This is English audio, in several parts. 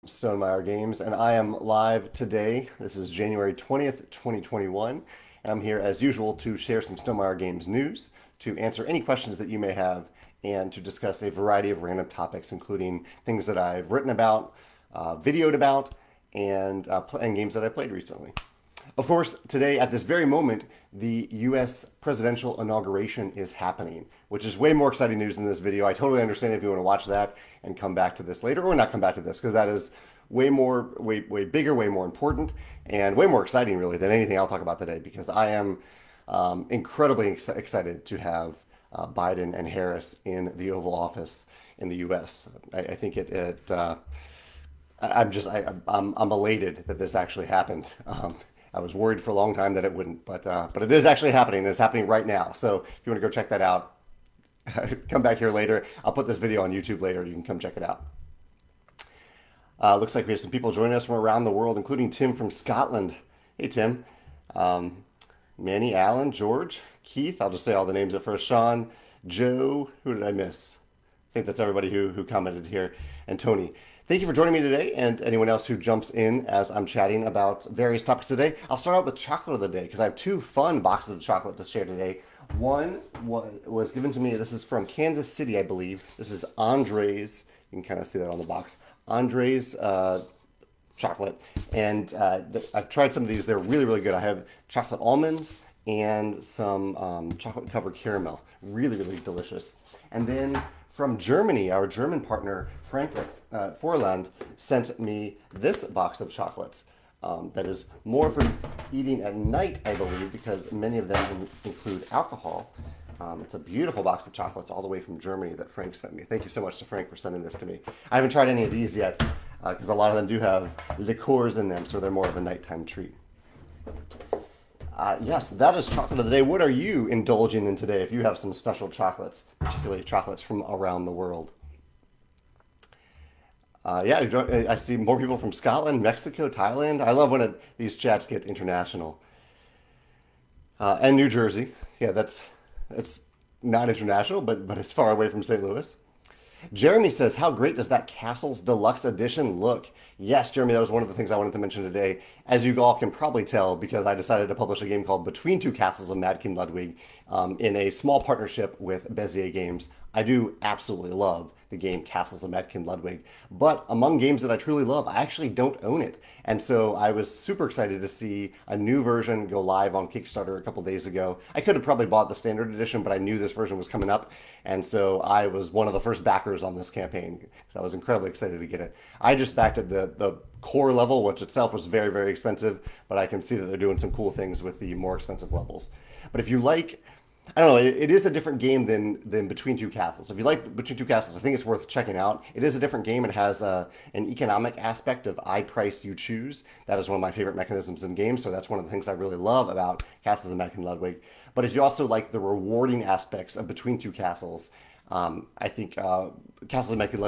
Stonemeyer Games, and I am live today. This is January 20th, 2021, and I'm here as usual to share some Stonemeyer Games news, to answer any questions that you may have, and to discuss a variety of random topics, including things that I've written about, videoed about, and games that I played recently. Of course, today, at this very moment, the US presidential inauguration is happening, which is way more exciting news than this video. I totally understand if you want to watch that and come back to this later, or not come back to this, because that is way bigger, way more important, and way more exciting, really, than anything I'll talk about today, because I am incredibly excited to have Biden and Harris in the Oval Office in the US. I think I'm elated that this actually happened. I was worried for a long time that it wouldn't, but it is actually happening. And it's happening right now. So if you want to go check that out, come back here later. I'll put this video on YouTube later. You can come check it out. Looks like we have some people joining us from around the world, including Tim from Scotland. Hey, Tim. Manny, Alan, George, Keith. I'll just say all the names at first. Sean, Joe. Who did I miss? I think that's everybody who commented here. And Tony. Thank you for joining me today, and anyone else who jumps in as I'm chatting about various topics today. I'll start out with chocolate of the day, because I have two fun boxes of chocolate to share today. One was given to me. This is from Kansas City, I believe. This is Andre's. You can kind of see that on the box. Andre's chocolate. And I've tried some of these. They're really good. I have chocolate almonds and some chocolate covered caramel. Really delicious. And then from Germany, our German partner, Frank Forland, sent me this box of chocolates that is more for eating at night, I believe, because many of them include alcohol. It's a beautiful box of chocolates all the way from Germany that Frank sent me. Thank you so much to Frank for sending this to me. I haven't tried any of these yet because a lot of them do have liqueurs in them, so they're more of a nighttime treat. Yes, that is chocolate of the day. What are you indulging in today if you have some special chocolates, particularly chocolates from around the world? Yeah, I see more people from Scotland, Mexico, Thailand. I love when these chats get international. And New Jersey. Yeah, that's not international, but it's far away from St. Louis. Jeremy says, how great does that Castles Deluxe Edition look? Yes, Jeremy, that was one of the things I wanted to mention today. As you all can probably tell, because I decided to publish a game called Between Two Castles of Mad King Ludwig in a small partnership with Bezier Games. I do absolutely love the game Castles of Mad King Ludwig, but among games that I truly love, I actually don't own it. And so I was super excited to see a new version go live on Kickstarter a couple days ago. I could have probably bought the standard edition, but I knew this version was coming up. And so I was one of the first backers on this campaign because I was incredibly excited to get it. I just backed at the core level, which itself was very expensive, but I can see that they're doing some cool things with the more expensive levels. But if you like, I don't know. It is a different game than Between Two Castles. If you like Between Two Castles, I think it's worth checking out. It is a different game. It has an economic aspect of I price you choose. That is one of my favorite mechanisms in games. So that's one of the things I really love about Castles of Mad King Ludwig. But if you also like the rewarding aspects of Between Two Castles, I think Castles of Mad King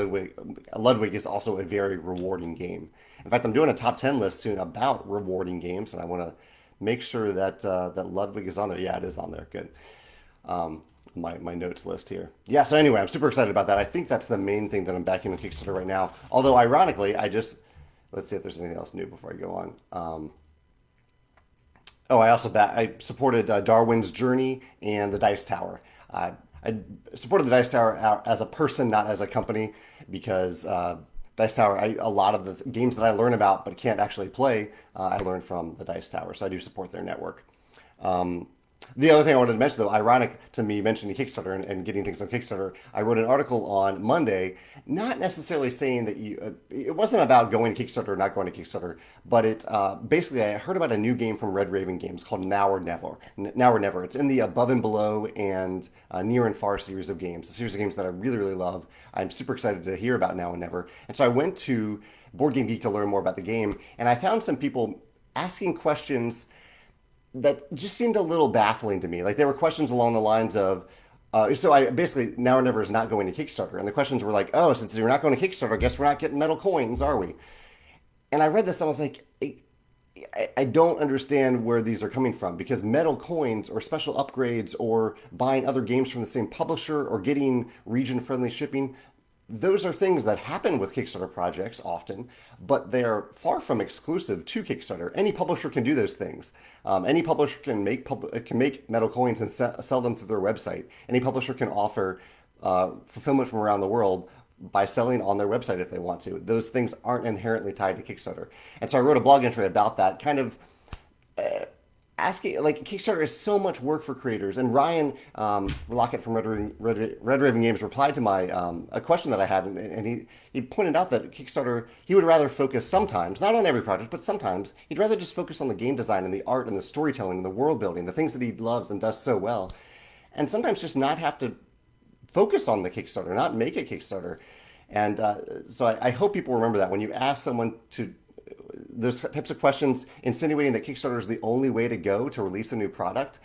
Ludwig is also a very rewarding game. In fact, I'm doing a top 10 list soon about rewarding games, and I want to make sure that that Ludwig is on there. Yeah, it is on there. Good. My notes list here. Yeah, so anyway, I'm super excited about that. I think that's the main thing that I'm backing on Kickstarter right now. Although, ironically, let's see if there's anything else new before I go on. I supported Darwin's Journey and the Dice Tower. I supported the Dice Tower as a person, not as a company, because Dice Tower, a lot of the games that I learn about but can't actually play, I learned from the Dice Tower. So I do support their network. The other thing I wanted to mention, though, ironic to me mentioning Kickstarter and getting things on Kickstarter, I wrote an article on Monday, not necessarily saying that it wasn't about going to Kickstarter or not going to Kickstarter, but basically I heard about a new game from Red Raven Games called Now or Never. Now or Never. It's in the Above and Below and Near and Far series of games, a series of games that I really love. I'm super excited to hear about Now and Never. And so I went to Board Game Geek to learn more about the game, and I found some people asking questions that just seemed a little baffling to me. Like there were questions along the lines of, so I basically Now or Never is not going to Kickstarter, and the questions were like, oh, since you're not going to Kickstarter, I guess we're not getting metal coins, are we? And I read this and I was like, I don't understand where these are coming from because metal coins or special upgrades or buying other games from the same publisher or getting region-friendly shipping, those are things that happen with Kickstarter projects often, but they're far from exclusive to Kickstarter. Any publisher can do those things. Any publisher can make metal coins and sell them through their website. Any publisher can offer fulfillment from around the world by selling on their website if they want to. Those things aren't inherently tied to Kickstarter. And so I wrote a blog entry about that, kind of asking, like, Kickstarter is so much work for creators. And Ryan Lockett from Red Raven Games replied to my a question that I had, and he pointed out that Kickstarter, he would rather focus sometimes, not on every project, but sometimes he'd rather just focus on the game design and the art and the storytelling and the world building, the things that he loves and does so well, and sometimes just not have to focus on the Kickstarter, not make a Kickstarter. And so I hope people remember that when you ask someone to those types of questions, insinuating that Kickstarter is the only way to go to release a new product,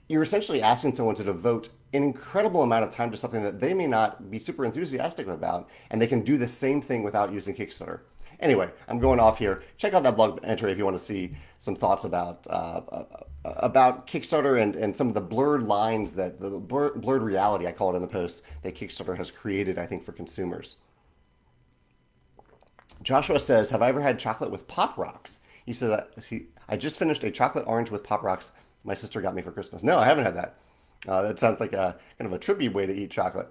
you're essentially asking someone to devote an incredible amount of time to something that they may not be super enthusiastic about, and they can do the same thing without using Kickstarter. Anyway, I'm going off here. Check out that blog entry if you want to see some thoughts about Kickstarter and some of the blurred lines, that the blurred reality, I call it in the post, that Kickstarter has created, I think, for consumers. Joshua says, have I ever had chocolate with Pop Rocks? He said, I just finished a chocolate orange with Pop Rocks my sister got me for Christmas. No, I haven't had that. That sounds like a kind of a trippy way to eat chocolate.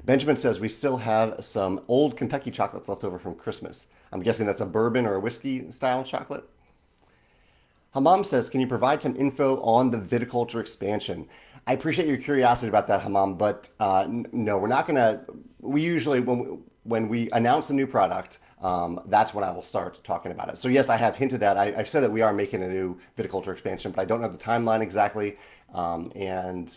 Benjamin says, we still have some old Kentucky chocolates left over from Christmas. I'm guessing that's a bourbon or a whiskey style chocolate. Hamam says, can you provide some info on the viticulture expansion? I appreciate your curiosity about that, Hamam, but no, we're not going to. We usually, when we announce a new product, that's when I will start talking about it. So yes, I have hinted at, I've said that we are making a new viticulture expansion, but I don't know the timeline exactly. And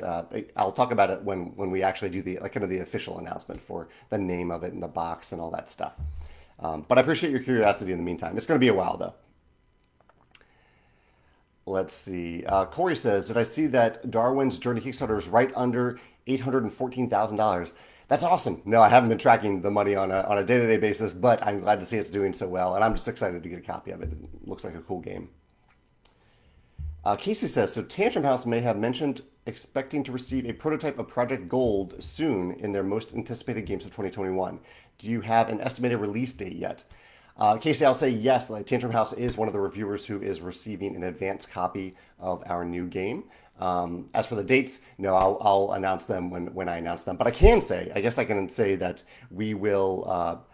I'll talk about it when we actually do the kind of the official announcement for the name of it and the box and all that stuff. But I appreciate your curiosity in the meantime. It's going to be a while though. Let's see. Corey says, did I see that Darwin's Journey Kickstarter is right under $814,000? That's awesome. No, I haven't been tracking the money on a day-to-day basis, but I'm glad to see it's doing so well, and I'm just excited to get a copy of it. It looks like a cool game. Casey says, so Tantrum House may have mentioned expecting to receive a prototype of Project Gold soon in their most anticipated games of 2021. Do you have an estimated release date yet? Casey, I'll say yes. Tantrum House is one of the reviewers who is receiving an advanced copy of our new game. As for the dates, no, I'll announce them when I announce them. But I can say, I guess I can say that we will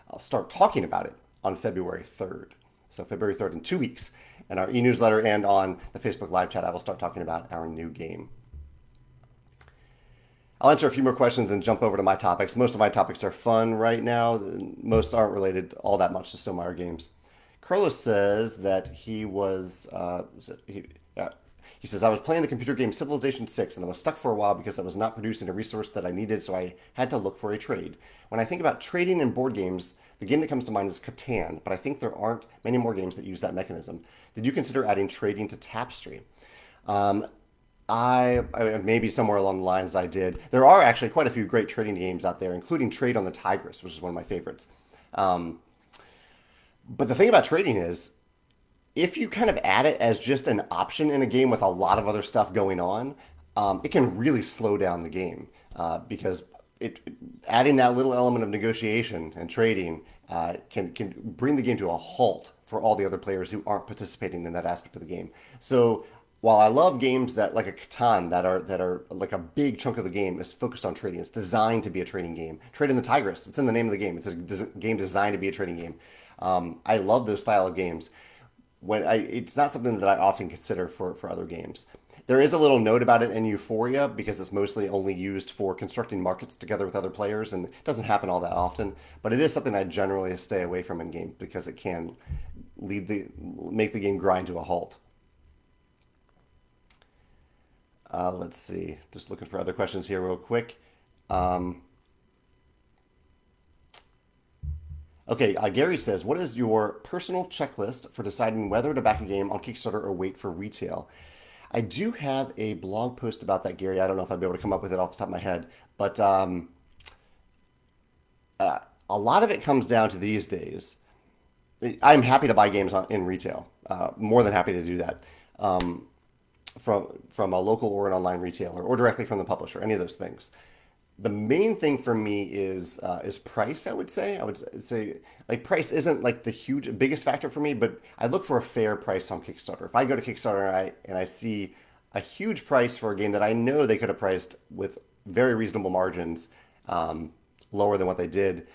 I'll start talking about it on February 3rd. So February 3rd in 2 weeks. In our e-newsletter and on the Facebook live chat, I will start talking about our new game. I'll answer a few more questions and jump over to my topics. Most of my topics are fun right now. Most aren't related all that much to Stonemaier games. Carlos says that he says, I was playing the computer game Civilization 6 and I was stuck for a while because I was not producing a resource that I needed, so I had to look for a trade. When I think about trading in board games, the game that comes to mind is Catan, but I think there aren't many more games that use that mechanism. Did you consider adding trading to Tapestry? I maybe somewhere along the lines I did. There are actually quite a few great trading games out there, including Trade on the Tigris, which is one of my favorites. But the thing about trading is, if you kind of add it as just an option in a game with a lot of other stuff going on, it can really slow down the game because adding that little element of negotiation and trading can bring the game to a halt for all the other players who aren't participating in that aspect of the game. So while I love games that like a Catan that are like a big chunk of the game is focused on trading, it's designed to be a trading game. Trade in the Tigris, it's in the name of the game. It's a game designed to be a trading game. I love those style of games. It's not something that I often consider for other games. There is a little note about it in Euphoria because it's mostly only used for constructing markets together with other players, and it doesn't happen all that often. But it is something I generally stay away from in games because it can make the game grind to a halt. Let's see. Just looking for other questions here real quick. Okay, Gary says, what is your personal checklist for deciding whether to back a game on Kickstarter or wait for retail? I do have a blog post about that, Gary. I don't know if I'd be able to come up with it off the top of my head, but a lot of it comes down to these days. I'm happy to buy games in retail, more than happy to do that. From a local or an online retailer or directly from the publisher, any of those things. the main thing for me is price. I would say like price isn't like the huge biggest factor for me, but I look for a fair price on Kickstarter. If I go to Kickstarter and I see a huge price for a game that I know they could have priced with very reasonable margins, um, lower than what they did,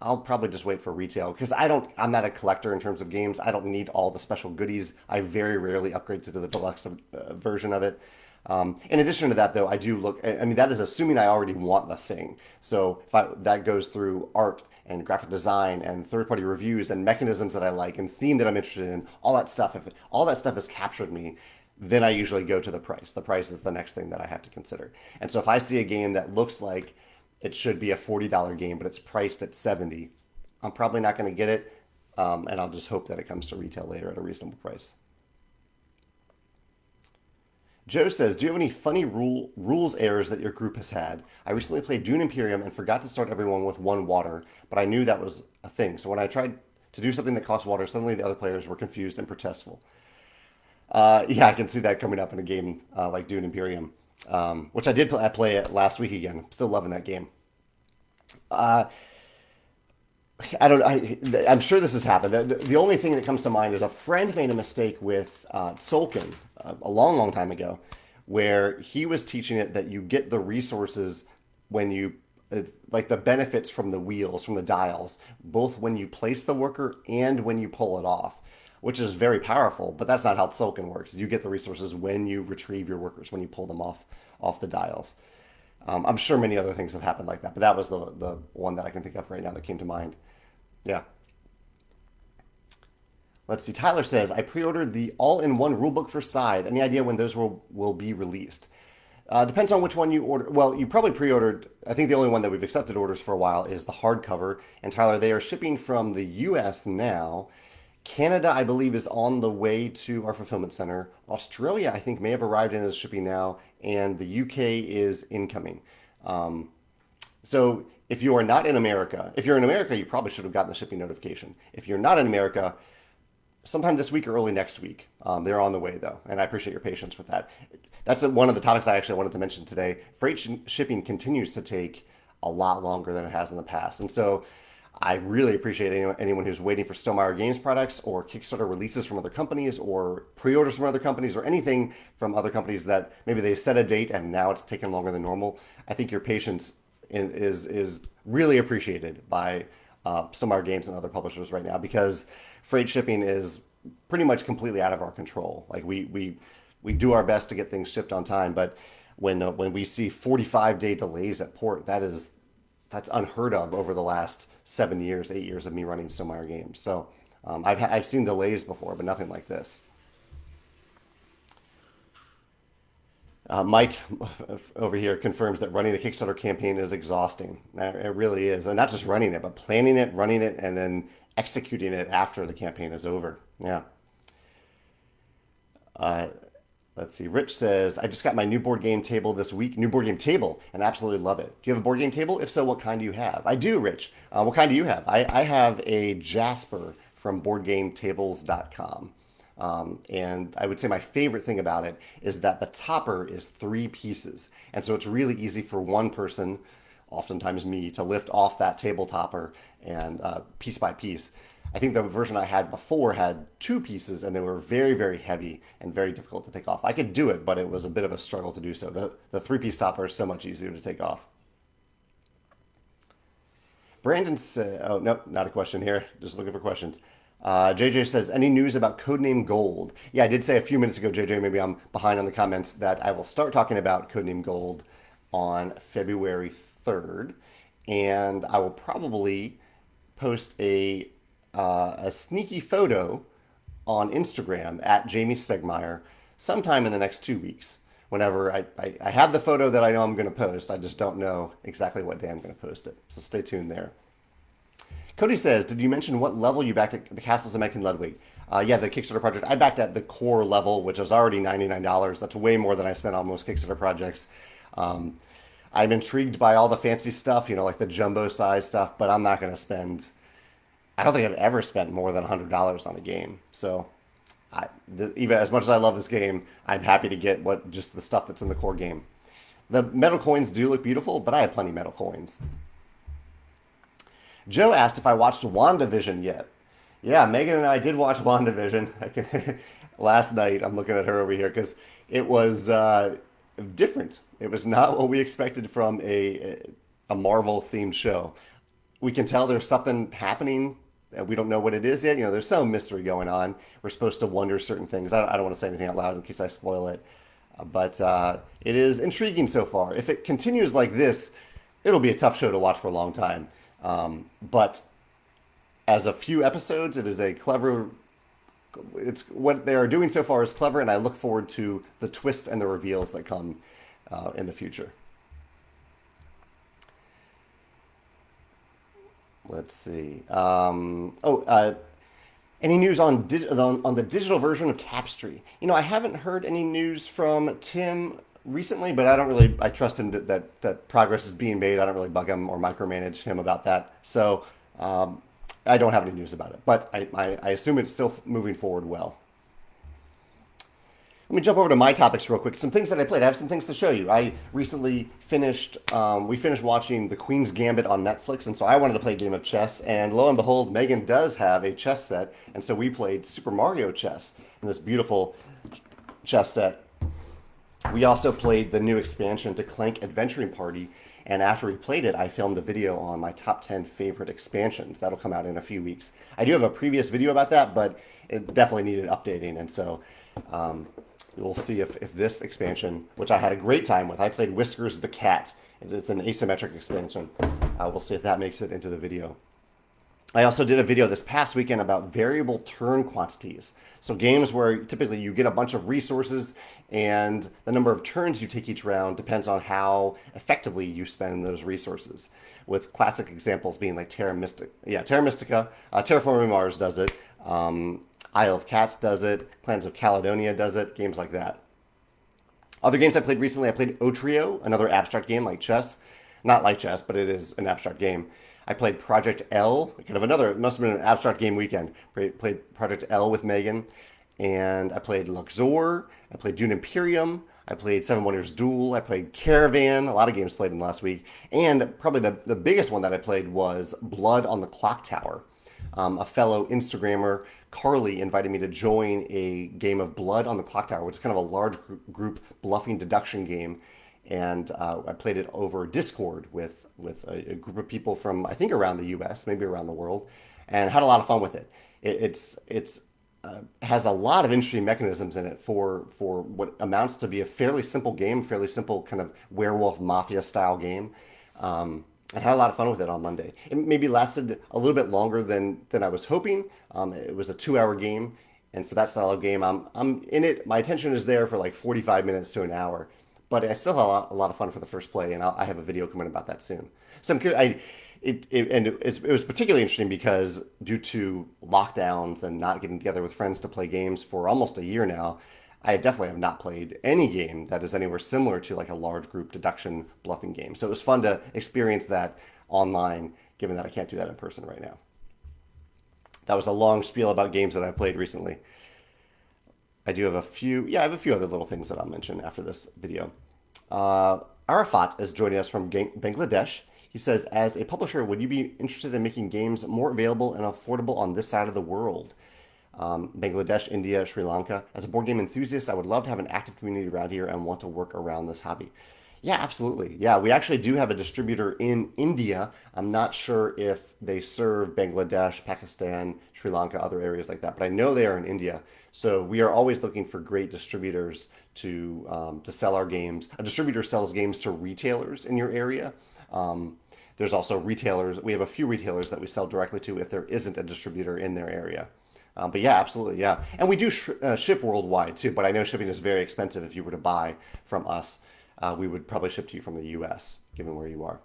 I'll probably just wait for retail because I'm not a collector in terms of games. I don't need all the special goodies. I very rarely upgrade to the deluxe version of it. In addition to that, though, I do look. I mean, that is assuming I already want the thing. So that goes through art and graphic design and third-party reviews and mechanisms that I like and theme that I'm interested in. All that stuff. If all that stuff has captured me, then I usually go to the price. The price is the next thing that I have to consider. And so if I see a game that looks like it should be a $40 game, but it's priced at 70, I'm probably not going to get it, and I'll just hope that it comes to retail later at a reasonable price. Joe says, do you have any funny rules errors that your group has had? I recently played Dune Imperium and forgot to start everyone with one water, but I knew that was a thing. So when I tried to do something that cost water, suddenly the other players were confused and protestful. Yeah, I can see that coming up in a game like Dune Imperium, which I did play it last week again. I'm still loving that game. Uh, I don't. I'm sure this has happened. The only thing that comes to mind is a friend made a mistake with Tzolk'in a long, long time ago, where he was teaching it that you get the resources when you like the benefits from the wheels, from the dials, both when you place the worker and when you pull it off, which is very powerful. But that's not how Tzolk'in works. You get the resources when you retrieve your workers, when you pull them off the dials. I'm sure many other things have happened like that, but that was the one that I can think of right now that came to mind. Yeah. Let's see. Tyler says, I pre-ordered the all-in-one rulebook for Scythe. Any idea when those will be released? Depends on which one you order. Well, you probably pre-ordered. I think the only one that we've accepted orders for a while is the hardcover. And Tyler, they are shipping from the U.S. now. Canada, I believe, is on the way to our fulfillment center. Australia, I think, may have arrived and is shipping now. And the UK is incoming. So if you are not in America, if you're in America, you probably should have gotten the shipping notification. If you're not in America, sometime this week or early next week. They're on the way though, and I appreciate your patience with that. That's one of the topics I actually wanted to mention today. Shipping continues to take a lot longer than it has in the past, and so I really appreciate anyone who's waiting for Stonemaier Games products or Kickstarter releases from other companies or pre-orders from other companies or anything from other companies that maybe they set a date and now it's taken longer than normal. I think your patience is really appreciated by Stonemaier Games and other publishers right now because freight shipping is pretty much completely out of our control. Like we do our best to get things shipped on time, but when we see 45-day delays at port, that's unheard of over the last 8 years of me running Stonemaier Games. So I've seen delays before, but nothing like this. Mike over here confirms that running the Kickstarter campaign is exhausting. It really is. And not just running it, but planning it, running it, and then executing it after the campaign is over. Yeah. Uh, let's see. Rich says, I just got my new board game table this week. New board game table, and absolutely love it. Do you have a board game table? If so, what kind do you have? I do, Rich. What kind do you have? I have a Jasper from BoardGameTables.com. And I would say my favorite thing about it is that the topper is 3 pieces. And so it's really easy for one person, oftentimes me, to lift off that table topper and piece by piece. I think the version I had before had 2 pieces and they were very, very heavy and very difficult to take off. I could do it, but it was a bit of a struggle to do so. The 3-piece topper is so much easier to take off. Brandon said, oh, nope, not a question here. Just looking for questions. JJ says, any news about Codename Gold? Yeah, I did say a few minutes ago, JJ, maybe I'm behind on the comments, that I will start talking about Codename Gold on February 3rd. And I will probably post a sneaky photo on Instagram at Jamie Stegmaier sometime in the next 2 weeks. Whenever I have the photo that I know I'm going to post, I just don't know exactly what day I'm going to post it. So stay tuned there. Cody says, did you mention what level you backed at the Castles of Mech and Ludwig? Yeah, the Kickstarter project. I backed at the core level, which was already $99. That's way more than I spent on most Kickstarter projects. I'm intrigued by all the fancy stuff, like the jumbo size stuff, but I'm not going to spend, I don't think I've ever spent more than $100 on a game. So even as much as I love this game, I'm happy to get just the stuff that's in the core game. The metal coins do look beautiful, but I have plenty of metal coins. Joe asked if I watched WandaVision yet. Yeah, Megan and I did watch WandaVision last night. I'm looking at her over here because it was different. It was not what we expected from a Marvel themed show. We can tell there's something happening. We don't know what it is yet. You know, there's some mystery going on. We're supposed to wonder certain things. I don't want to say anything out loud in case I spoil it. But it is intriguing so far. If it continues like this, it'll be a tough show to watch for a long time. But as a few episodes, it is a clever. It's what they are doing so far is clever, and I look forward to the twists and the reveals that come in the future. Let's see. Any news on the digital version of Tapestry? You know, I haven't heard any news from Tim recently, but I don't really. I trust him that progress is being made. I don't really bug him or micromanage him about that. So I don't have any news about it, but I assume it's still moving forward well. Let me jump over to my topics real quick. Some things that I played. I have some things to show you. I recently finished. We finished watching The Queen's Gambit on Netflix, and so I wanted to play a game of chess. And lo and behold, Megan does have a chess set, and so we played Super Mario Chess in this beautiful chess set. We also played the new expansion to Clank Adventuring Party, and after we played it, I filmed a video on my top 10 favorite expansions. That'll come out in a few weeks. I do have a previous video about that, but it definitely needed updating, and so we'll see if this expansion, which I had a great time with, I played Whiskers the Cat. It's an asymmetric expansion. We'll see if that makes it into the video. I also did a video this past weekend about variable turn quantities. So games where typically you get a bunch of resources and the number of turns you take each round depends on how effectively you spend those resources. With classic examples being like Terra Mystica. Yeah, Terra Mystica. Terraforming Mars does it. Isle of Cats does it. Clans of Caledonia does it. Games like that. Other games I played recently, I played Otrio, another abstract game like chess. Not like chess, but it is an abstract game. I played Project L, kind of another, it must have been an abstract game weekend. Played Project L with Megan, and I played Luxor, I played Dune Imperium, I played Seven Wonders Duel, I played Caravan, a lot of games played in the last week, and probably the biggest one that I played was Blood on the Clock Tower. A fellow Instagrammer, Carly, invited me to join a game of Blood on the Clock Tower, which is kind of a large group bluffing deduction game. And I played it over Discord with a group of people from, I think, around the U.S., maybe around the world, and had a lot of fun with it. It's has a lot of interesting mechanisms in it for what amounts to be a fairly simple game, fairly simple kind of werewolf mafia style game. I had a lot of fun with it on Monday. It maybe lasted a little bit longer than I was hoping. It was a 2-hour game, and for that style of game, I'm in it. My attention is there for like 45 minutes to an hour, but I still had a lot of fun for the first play, and I have a video coming about that soon. So it was particularly interesting because due to lockdowns and not getting together with friends to play games for almost a year now, I definitely have not played any game that is anywhere similar to like a large group deduction bluffing game. So it was fun to experience that online, given that I can't do that in person right now. That was a long spiel about games that I've played recently. I do have a few, I have a few other little things that I'll mention after this video. Arafat is joining us from Bangladesh. He says, as a publisher, would you be interested in making games more available and affordable on this side of the world? Bangladesh, India, Sri Lanka. As a board game enthusiast, I would love to have an active community around here and want to work around this hobby. Yeah, absolutely. Yeah, we actually do have a distributor in India. I'm not sure if they serve Bangladesh, Pakistan, Sri Lanka, other areas like that, but I know they are in India. So we are always looking for great distributors to sell our games. A distributor sells games to retailers in your area. There's also retailers. We have a few retailers that we sell directly to if there isn't a distributor in their area. But yeah, absolutely, yeah. And we do ship worldwide too, but I know shipping is very expensive if you were to buy from us. We would probably ship to you from the US, given where you are.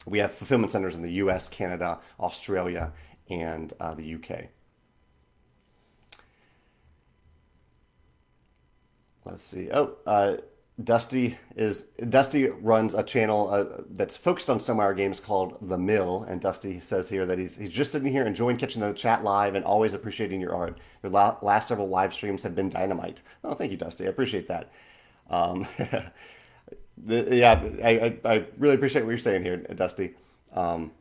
We have fulfillment centers in the US, Canada, Australia, and the UK. Let's see. Dusty runs a channel that's focused on Stonemaier games called The Mill, and Dusty says here that he's just sitting here enjoying catching the chat live and always appreciating your art. Your last several live streams have been dynamite. Oh, thank you, Dusty. I appreciate that. Yeah, I really appreciate what you're saying here, Dusty. Um,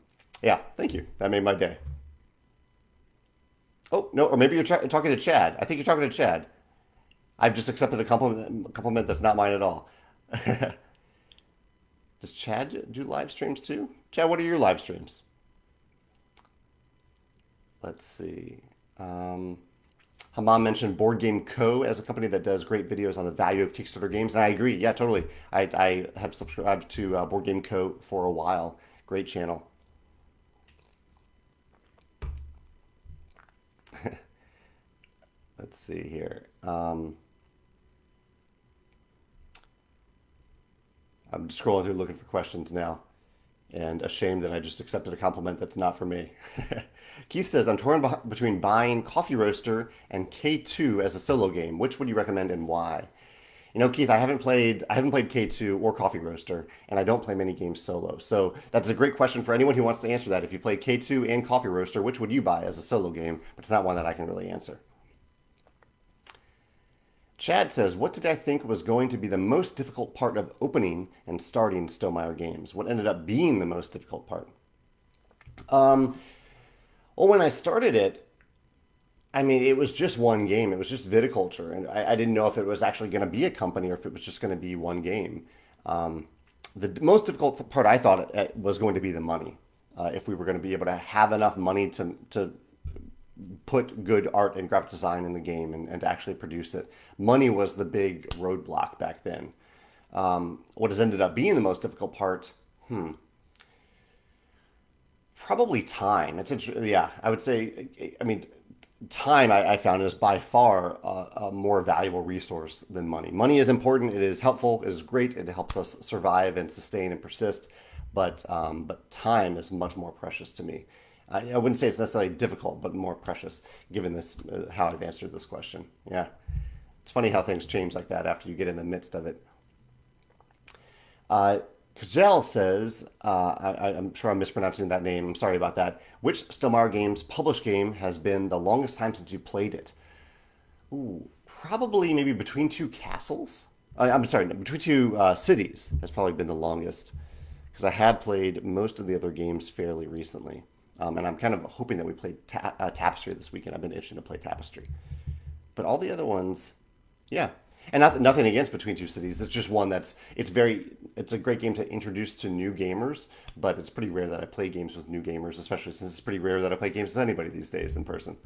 yeah, thank you. That made my day. Oh no, or maybe you're talking to Chad. I think you're talking to Chad. I've just accepted a compliment that's not mine at all. Does Chad do live streams too? Chad, what are your live streams? Let's see. Um, Haman mentioned Board Game Co. as a company that does great videos on the value of Kickstarter games, and I agree. Yeah, totally. I have subscribed to Board Game Co. for a while. Great channel. Let's see here. I'm scrolling through looking for questions now, and ashamed that I just accepted a compliment that's not for me. Keith says, I'm torn between buying Coffee Roaster and K2 as a solo game. Which would you recommend and why? You know, Keith, I haven't played K2 or Coffee Roaster, and I don't play many games solo. So that's a great question for anyone who wants to answer that. If you play K2 and Coffee Roaster, which would you buy as a solo game? But it's not one that I can really answer. Chad says, what did I think was going to be the most difficult part of opening and starting Stonemaier games? What ended up being the most difficult part? Um, well, when I started it, I mean, it was just one game. It was just viticulture, and I didn't know if it was actually going to be a company or if it was just going to be one game. Um, the most difficult part I thought it was going to be the money. If we were going to be able to have enough money to put good art and graphic design in the game and to actually produce it. Money was the big roadblock back then. What has ended up being the most difficult part? Probably time. Yeah, I would say. I mean, time I found is by far a more valuable resource than money. Money is important. It is helpful. It is great. It helps us survive and sustain and persist. But time is much more precious to me. I wouldn't say it's necessarily difficult, but more precious, given this how I've answered this question. Yeah, it's funny how things change like that after you get in the midst of it. Uh, Kajel says, I'm sure I'm mispronouncing that name. I'm sorry about that. Which Stelmar Games published game has been the longest time since you played it? Ooh, probably maybe Between Two Castles. I'm sorry, no, Between Two Cities has probably been the longest because I had played most of the other games fairly recently. And I'm kind of hoping that we play Tapestry this weekend. I've been itching to play Tapestry. But all the other ones, yeah. And nothing against Between Two Cities. It's just one it's a great game to introduce to new gamers, but it's pretty rare that I play games with new gamers, especially since it's pretty rare that I play games with anybody these days in person.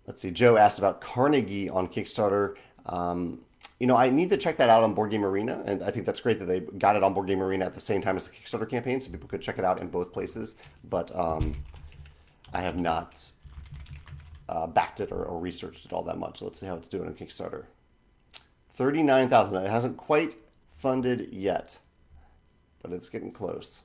Let's see. Joe asked about Carnegie on Kickstarter. I need to check that out on Board Game Arena, and I think that's great that they got it on Board Game Arena at the same time as the Kickstarter campaign, so people could check it out in both places. But I have not backed it or researched it all that much. So let's see how it's doing on Kickstarter. 39,000. It hasn't quite funded yet, but it's getting close.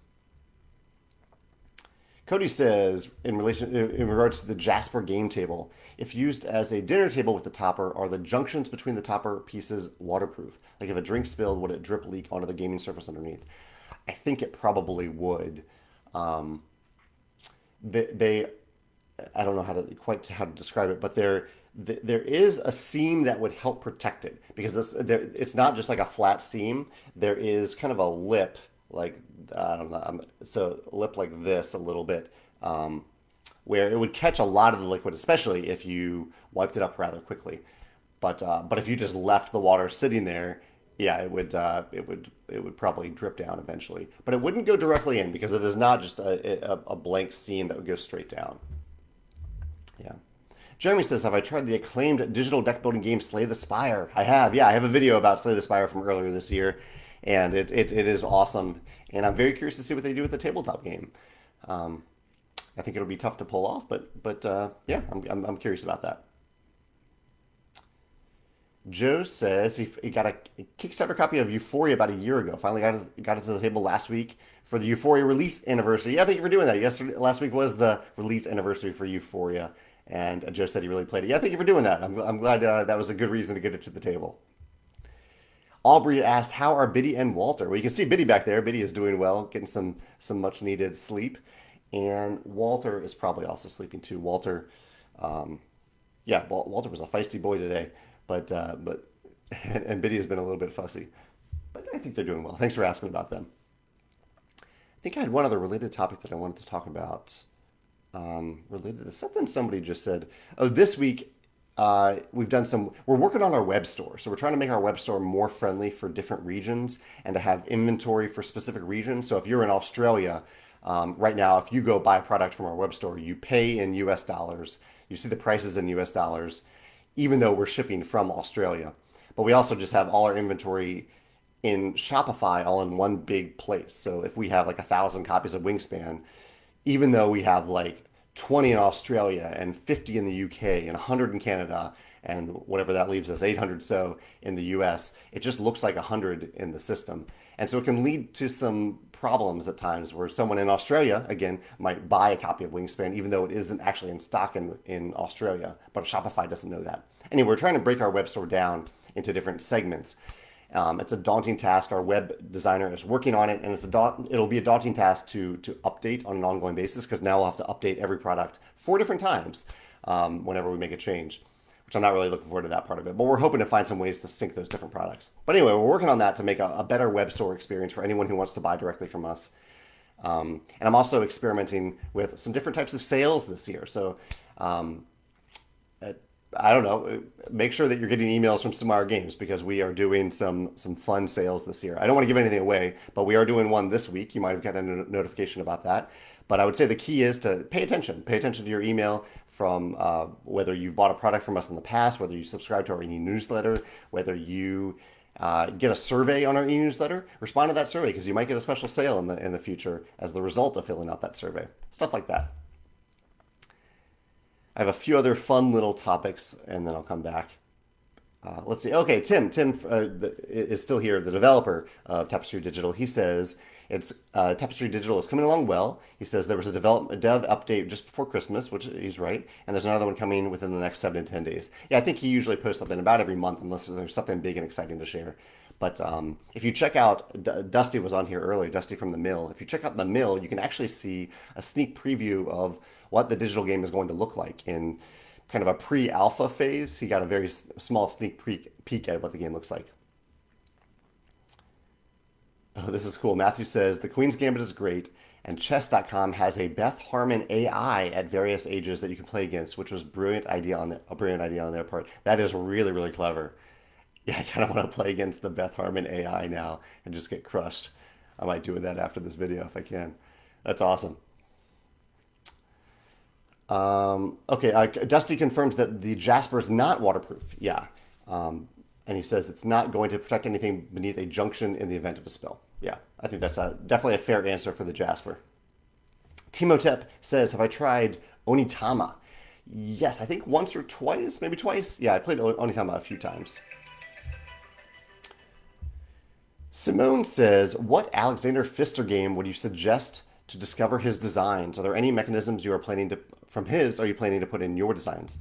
Cody says, in regards to the Jasper game table, if used as a dinner table with the topper, are the junctions between the topper pieces waterproof? Like if a drink spilled, would it drip leak onto the gaming surface underneath? I think it probably would. Um, they I don't know how to describe it, but there is a seam that would help protect it because it's not just like a flat seam. There is kind of a lip, like I don't know, so a lip like this a little bit, where it would catch a lot of the liquid, especially if you wiped it up rather quickly. But if you just left the water sitting there, yeah, it would probably drip down eventually. But it wouldn't go directly in because it is not just a blank seam that would go straight down. Yeah. Jeremy says, have I tried the acclaimed digital deck building game Slay the Spire? I have. Yeah, I have a video about Slay the Spire from earlier this year, and it is awesome. And I'm very curious to see what they do with the tabletop game. Um, I think it'll be tough to pull off, but yeah, I'm curious about that. Joe says he got a Kickstarter copy of Euphoria about a year ago. Finally got it to the table last week for the Euphoria release anniversary. Yeah, thank you for doing that. Last week was the release anniversary for Euphoria, and Joe said he really played it. Yeah, thank you for doing that. I'm glad that was a good reason to get it to the table. Aubrey asked, "How are Biddy and Walter?" Well, you can see Biddy back there. Biddy is doing well, getting some much needed sleep, and Walter is probably also sleeping too. Walter, yeah, Walter was a feisty boy today, but And Biddy has been a little bit fussy, but I think they're doing well. Thanks for asking about them. I think I had one other related topic that I wanted to talk about, related to something somebody just said. Oh, this week we're working on our web store. So we're trying to make our web store more friendly for different regions and to have inventory for specific regions. So if you're in Australia, right now, if you go buy a product from our web store, you pay in US dollars. You see the prices in US dollars, even though we're shipping from Australia. But we also just have all our inventory in Shopify all in one big place. So if we have like 1,000 copies of Wingspan, even though we have like 20 in Australia and 50 in the UK and 100 in Canada and whatever that leaves us, 800 so in the US, it just looks like 100 in the system. And so it can lead to some problems at times where someone in Australia, again, might buy a copy of Wingspan even though it isn't actually in stock in Australia, but Shopify doesn't know that. Anyway, we're trying to break our web store down into different segments. It's a daunting task. Our web designer is working on it, and it'll be a daunting task to update on an ongoing basis because now we'll have to update every product 4 different times whenever we make a change, which I'm not really looking forward to that part of it. But we're hoping to find some ways to sync those different products. But anyway, we're working on that to make a better web store experience for anyone who wants to buy directly from us. And I'm also experimenting with some different types of sales this year. So um, I don't know. Make sure that you're getting emails from Samara Games because we are doing some fun sales this year. I don't want to give anything away, but we are doing one this week. You might have gotten a notification about that. But I would say the key is to pay attention. Pay attention to your email from whether you've bought a product from us in the past, whether you subscribe to our e-newsletter, whether you get a survey on our e-newsletter. Respond to that survey because you might get a special sale in the future as the result of filling out that survey. Stuff like that. I have a few other fun little topics, and then I'll come back. Let's see. Okay, Tim. Is still here, the developer of Tapestry Digital. He says it's Tapestry Digital is coming along well. He says there was a dev update just before Christmas, which he's right, and there's another one coming within the next 7 to 10 days. Yeah, I think he usually posts something about every month, unless there's something big and exciting to share. But if you check out, Dusty was on here earlier, Dusty from the Mill. If you check out the Mill, you can actually see a sneak preview of what the digital game is going to look like in kind of a pre-alpha phase. He got a very small sneak peek at what the game looks like. Oh, this is cool. Matthew says the Queen's Gambit is great, and chess.com has a Beth Harmon AI at various ages that you can play against, which was a brilliant idea on their part. That is really, really clever. Yeah, I kind of want to play against the Beth Harmon AI now and just get crushed. I might do that after this video if I can. That's awesome. Okay, Dusty confirms that the Jasper is not waterproof. Yeah. And he says it's not going to protect anything beneath a junction in the event of a spill. Yeah, I think that's definitely a fair answer for the Jasper. Timotep says, have I tried Onitama? Yes, I think once or twice, maybe twice. Yeah, I played Onitama a few times. Simone says, what Alexander Pfister game would you suggest to discover his designs? Are there any mechanisms you are planning to are you planning to put in your designs?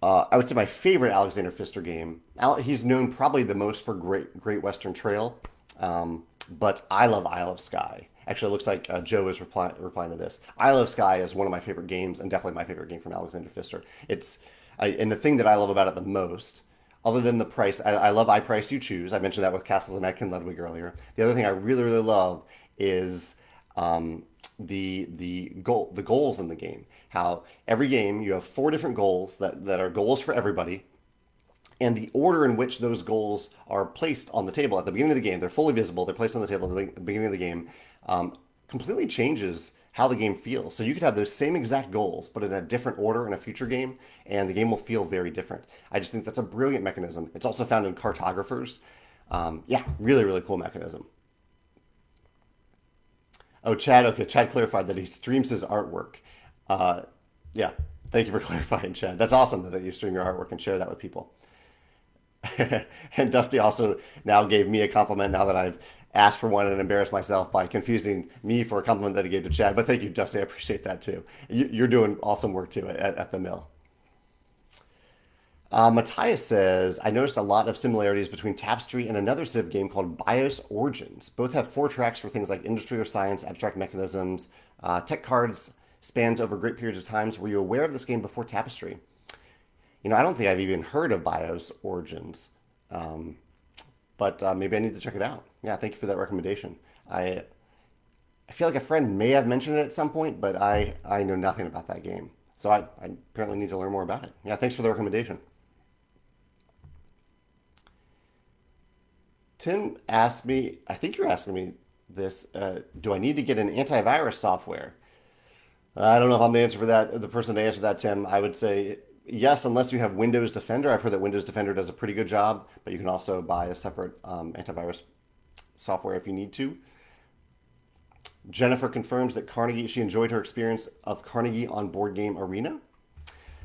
I would say my favorite Alexander Pfister game. He's known probably the most for Great Western Trail, but I love Isle of Skye. Actually, it looks like Joe is replying to this. Isle of Skye is one of my favorite games, and definitely my favorite game from Alexander Pfister. And the thing that I love about it the most, other than the price, I love I Price You Choose. I mentioned that with Castles of Eck and Ludwig earlier. The other thing I really, really love is the goals in the game. How every game you have 4 different goals that are goals for everybody, and the order in which those goals are placed on the table at the beginning of the game, they're fully visible, they're placed on the table at the beginning of the game, completely changes how the game feels. So you could have those same exact goals, but in a different order in a future game, and the game will feel very different. I just think that's a brilliant mechanism. It's also found in cartographers. Yeah, really, really cool mechanism. Oh, Chad, okay, Chad clarified that he streams his artwork. Uh, yeah, thank you for clarifying, Chad. That's awesome that you stream your artwork and share that with people. And Dusty also now gave me a compliment now that I've asked for one and embarrassed myself by confusing me for a compliment that he gave to Chad. But thank you, Dusty. I appreciate that too. You're doing awesome work too at the Mill. Matthias says, I noticed a lot of similarities between Tapestry and another Civ game called BIOS Origins. Both have 4 tracks for things like industry or science, abstract mechanisms, tech cards, spans over great periods of times. Were you aware of this game before Tapestry? I don't think I've even heard of BIOS Origins. But maybe I need to check it out. Yeah, thank you for that recommendation. I I feel like a friend may have mentioned it at some point, but I know nothing about that game. So I apparently need to learn more about it. Yeah, thanks for the recommendation. Tim asked me, I think you're asking me this, do I need to get an antivirus software? I don't know if I'm the answer for that, the person to answer that, Tim. I would say yes, unless you have Windows Defender. I've heard that Windows Defender does a pretty good job, but you can also buy a separate antivirus software if you need to. Jennifer confirms that Carnegie, she enjoyed her experience of Carnegie on Board Game Arena.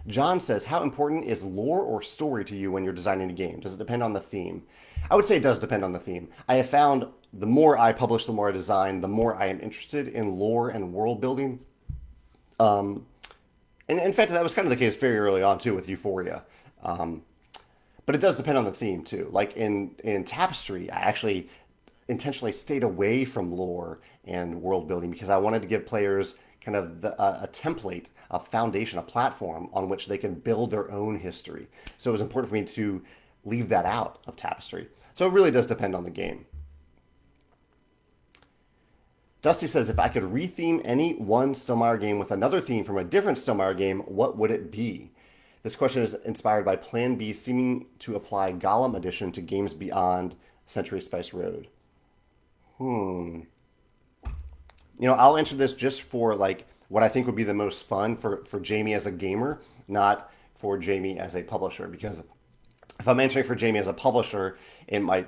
John says, how important is lore or story to you when you're designing a game? Does it depend on the theme? I would say it does depend on the theme. I have found the more I publish, the more I design, the more I am interested in lore and world building. And in fact, that was kind of the case very early on too with Euphoria. Um, but it does depend on the theme too. Like in Tapestry, I actually intentionally stayed away from lore and world building because I wanted to give players kind of a template, a foundation, a platform on which they can build their own history. So it was important for me to leave that out of Tapestry. So it really does depend on the game. Dusty says, if I could retheme any one Stonemaier game with another theme from a different Stonemaier game, what would it be? This question is inspired by Plan B seeming to apply Gollum Edition to games beyond Century Spice Road. I'll answer this just for like what I think would be the most fun for Jamie as a gamer, not for Jamie as a publisher. Because if I'm answering for Jamie as a publisher, it might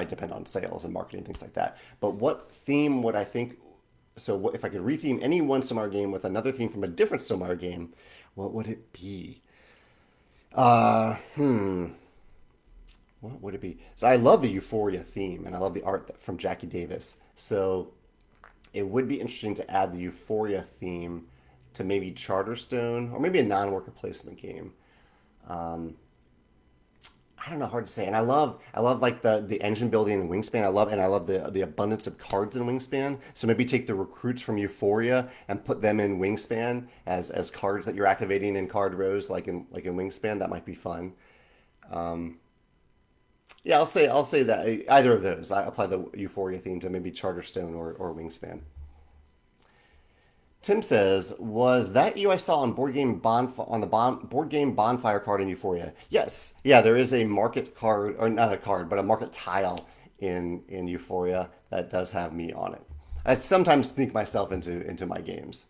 depend on sales and marketing, things like that. But what theme would I think? So if I could retheme any one Stonemaier game with another theme from a different Stonemaier game, what would it be? Uh, hmm. What would it be? So I love the Euphoria theme, and I love the art from Jackie Davis. So it would be interesting to add the Euphoria theme to maybe Charterstone or maybe a non-worker placement game. Um, I don't know, hard to say. And I love like the engine building in Wingspan. I love the abundance of cards in Wingspan. So maybe take the recruits from Euphoria and put them in Wingspan as cards that you're activating in card rows, like in Wingspan. That might be fun. Um, yeah, I'll say that either of those. I apply the Euphoria theme to maybe Charterstone or Wingspan. Tim says, "Was that you I saw on board game bonfire card in Euphoria?" Yes, yeah, there is a market card, or not a card, but a market tile in Euphoria that does have me on it. I sometimes sneak myself into my games.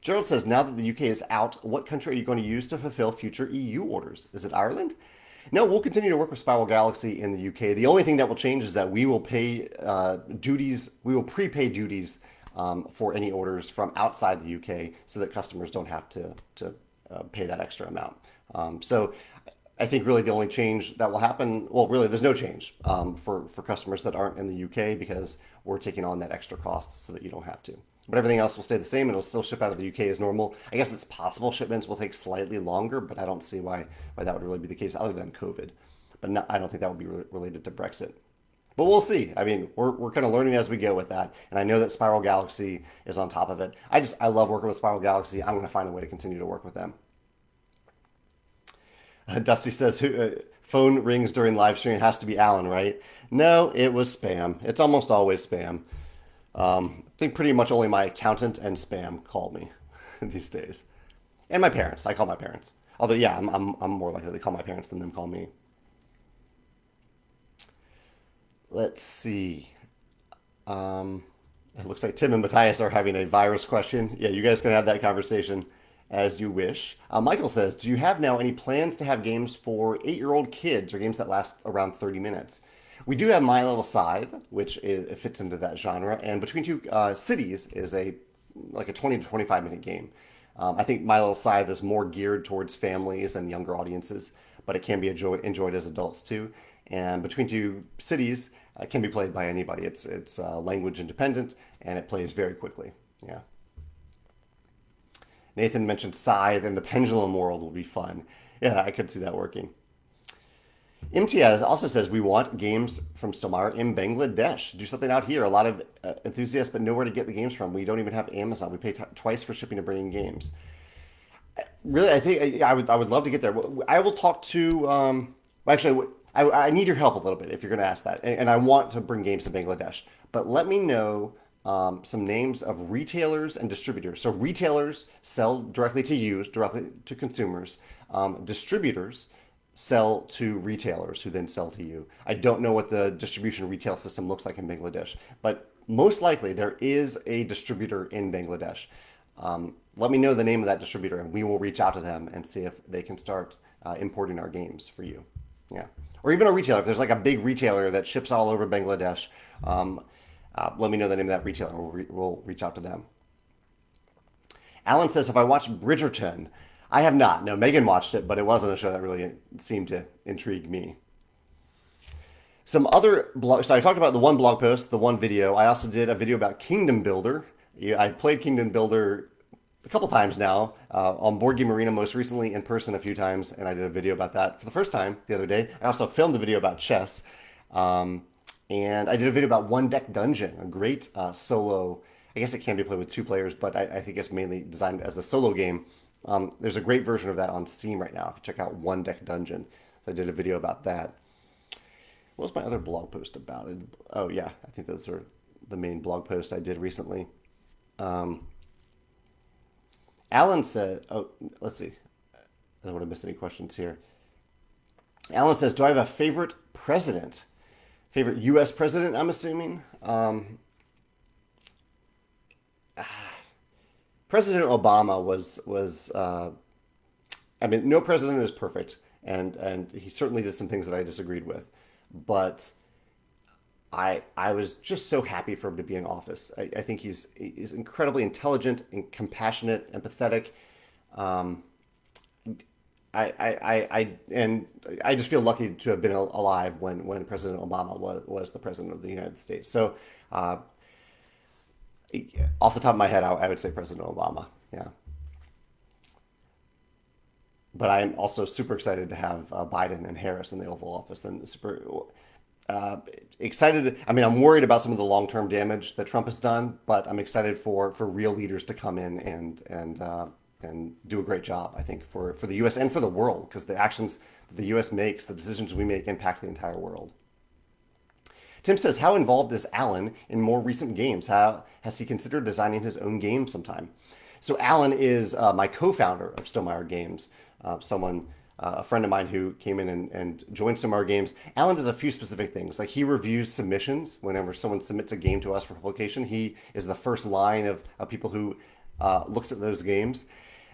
Gerald says, "Now that the UK is out, what country are you going to use to fulfill future EU orders? Is it Ireland?" No, we'll continue to work with Spiral Galaxy in the UK. The only thing that will change is that we will pay duties. We will prepay duties for any orders from outside the UK, so that customers don't have to pay that extra amount. So I think really the only change that will happen, well, really there's no change for customers that aren't in the UK because we're taking on that extra cost so that you don't have to. But everything else will stay the same. It'll still ship out of the UK as normal. I guess it's possible shipments will take slightly longer, but I don't see why that would really be the case other than COVID. But no, I don't think that would be related to Brexit. But we'll see. I mean, we're kind of learning as we go with that, and I know that Spiral Galaxy is on top of it. I love working with Spiral Galaxy. I'm going to find a way to continue to work with them. Dusty says, phone rings during live stream. It has to be Alan, right? No, it was spam. It's almost always spam. I think pretty much only my accountant and spam call me these days, and my parents. I call my parents. Although, yeah, I'm more likely to call my parents than them call me. Let's see. Um, it looks like Tim and Matthias are having a virus question. Yeah, you guys can have that conversation as you wish. Michael says, do you have now any plans to have games for 8-year-old kids or games that last around 30 minutes? We do have My Little Scythe, which it fits into that genre, and Between Two Cities is like a 20 to 25 minute game. I think My Little Scythe is more geared towards families and younger audiences, but it can be enjoyed as adults too. And Between Two Cities can be played by anybody. It's language independent and it plays very quickly. Yeah. Nathan mentioned Scythe and the Pendulum World will be fun. Yeah, I could see that working. MTS also says we want games from Stonemaier in Bangladesh. Do something out here. A lot of enthusiasts, but nowhere to get the games from. We don't even have Amazon. We pay twice for shipping and bringing games. Really, I think I would love to get there. I will talk to Well, actually, I need your help a little bit if you're going to ask that. And I want to bring games to Bangladesh. But let me know some names of retailers and distributors. So retailers sell directly to you, directly to consumers. Distributors sell to retailers who then sell to you. I don't know what the distribution retail system looks like in Bangladesh, but most likely there is a distributor in Bangladesh. Let me know the name of that distributor, and we will reach out to them and see if they can start importing our games for you. Yeah, or even a retailer. If there's like a big retailer that ships all over Bangladesh, let me know the name of that retailer. We'll reach out to them. Alan says, "Have I watched Bridgerton?" I have not. No, Megan watched it, but it wasn't a show that really seemed to intrigue me. Some other blog. So I talked about the one blog post, the one video. I also did a video about Kingdom Builder. Yeah, I played Kingdom Builder a couple times now on Board Game Arena, most recently in person a few times, and I did a video about that for the first time the other day. I also filmed a video about chess, and I did a video about One Deck Dungeon, a great solo. I guess it can be played with two players, but I think it's mainly designed as a solo game. There's a great version of that on Steam right now. If you check out One Deck Dungeon, so I did a video about that. What was my other blog post about it? Oh yeah, I think those are the main blog posts I did recently. Alan said, oh, let's see. I don't want to miss any questions here. Alan says, do I have a favorite president? Favorite U.S. president, I'm assuming? President Obama was I mean, no president is perfect, and he certainly did some things that I disagreed with, but I was just so happy for him to be in office. I think he's incredibly intelligent and compassionate, empathetic. Um, and I just feel lucky to have been alive when President Obama was the president of the United States. So, off the top of my head, I would say President Obama. Yeah, but I'm also super excited to have Biden and Harris in the Oval Office, and super uh, excited. I mean, I'm worried about some of the long term damage that Trump has done, but I'm excited for real leaders to come in and do a great job. I think for the U.S. and for the world, because the actions that the U.S. makes, the decisions we make, impact the entire world. Tim says, how involved is Alan in more recent games? How has he considered designing his own game sometime? So Alan is my co-founder of Stonemaier Games, a friend of mine who came in and joined Stonemaier Games. Alan does a few specific things. Like he reviews submissions whenever someone submits a game to us for publication. He is the first line of people who looks at those games.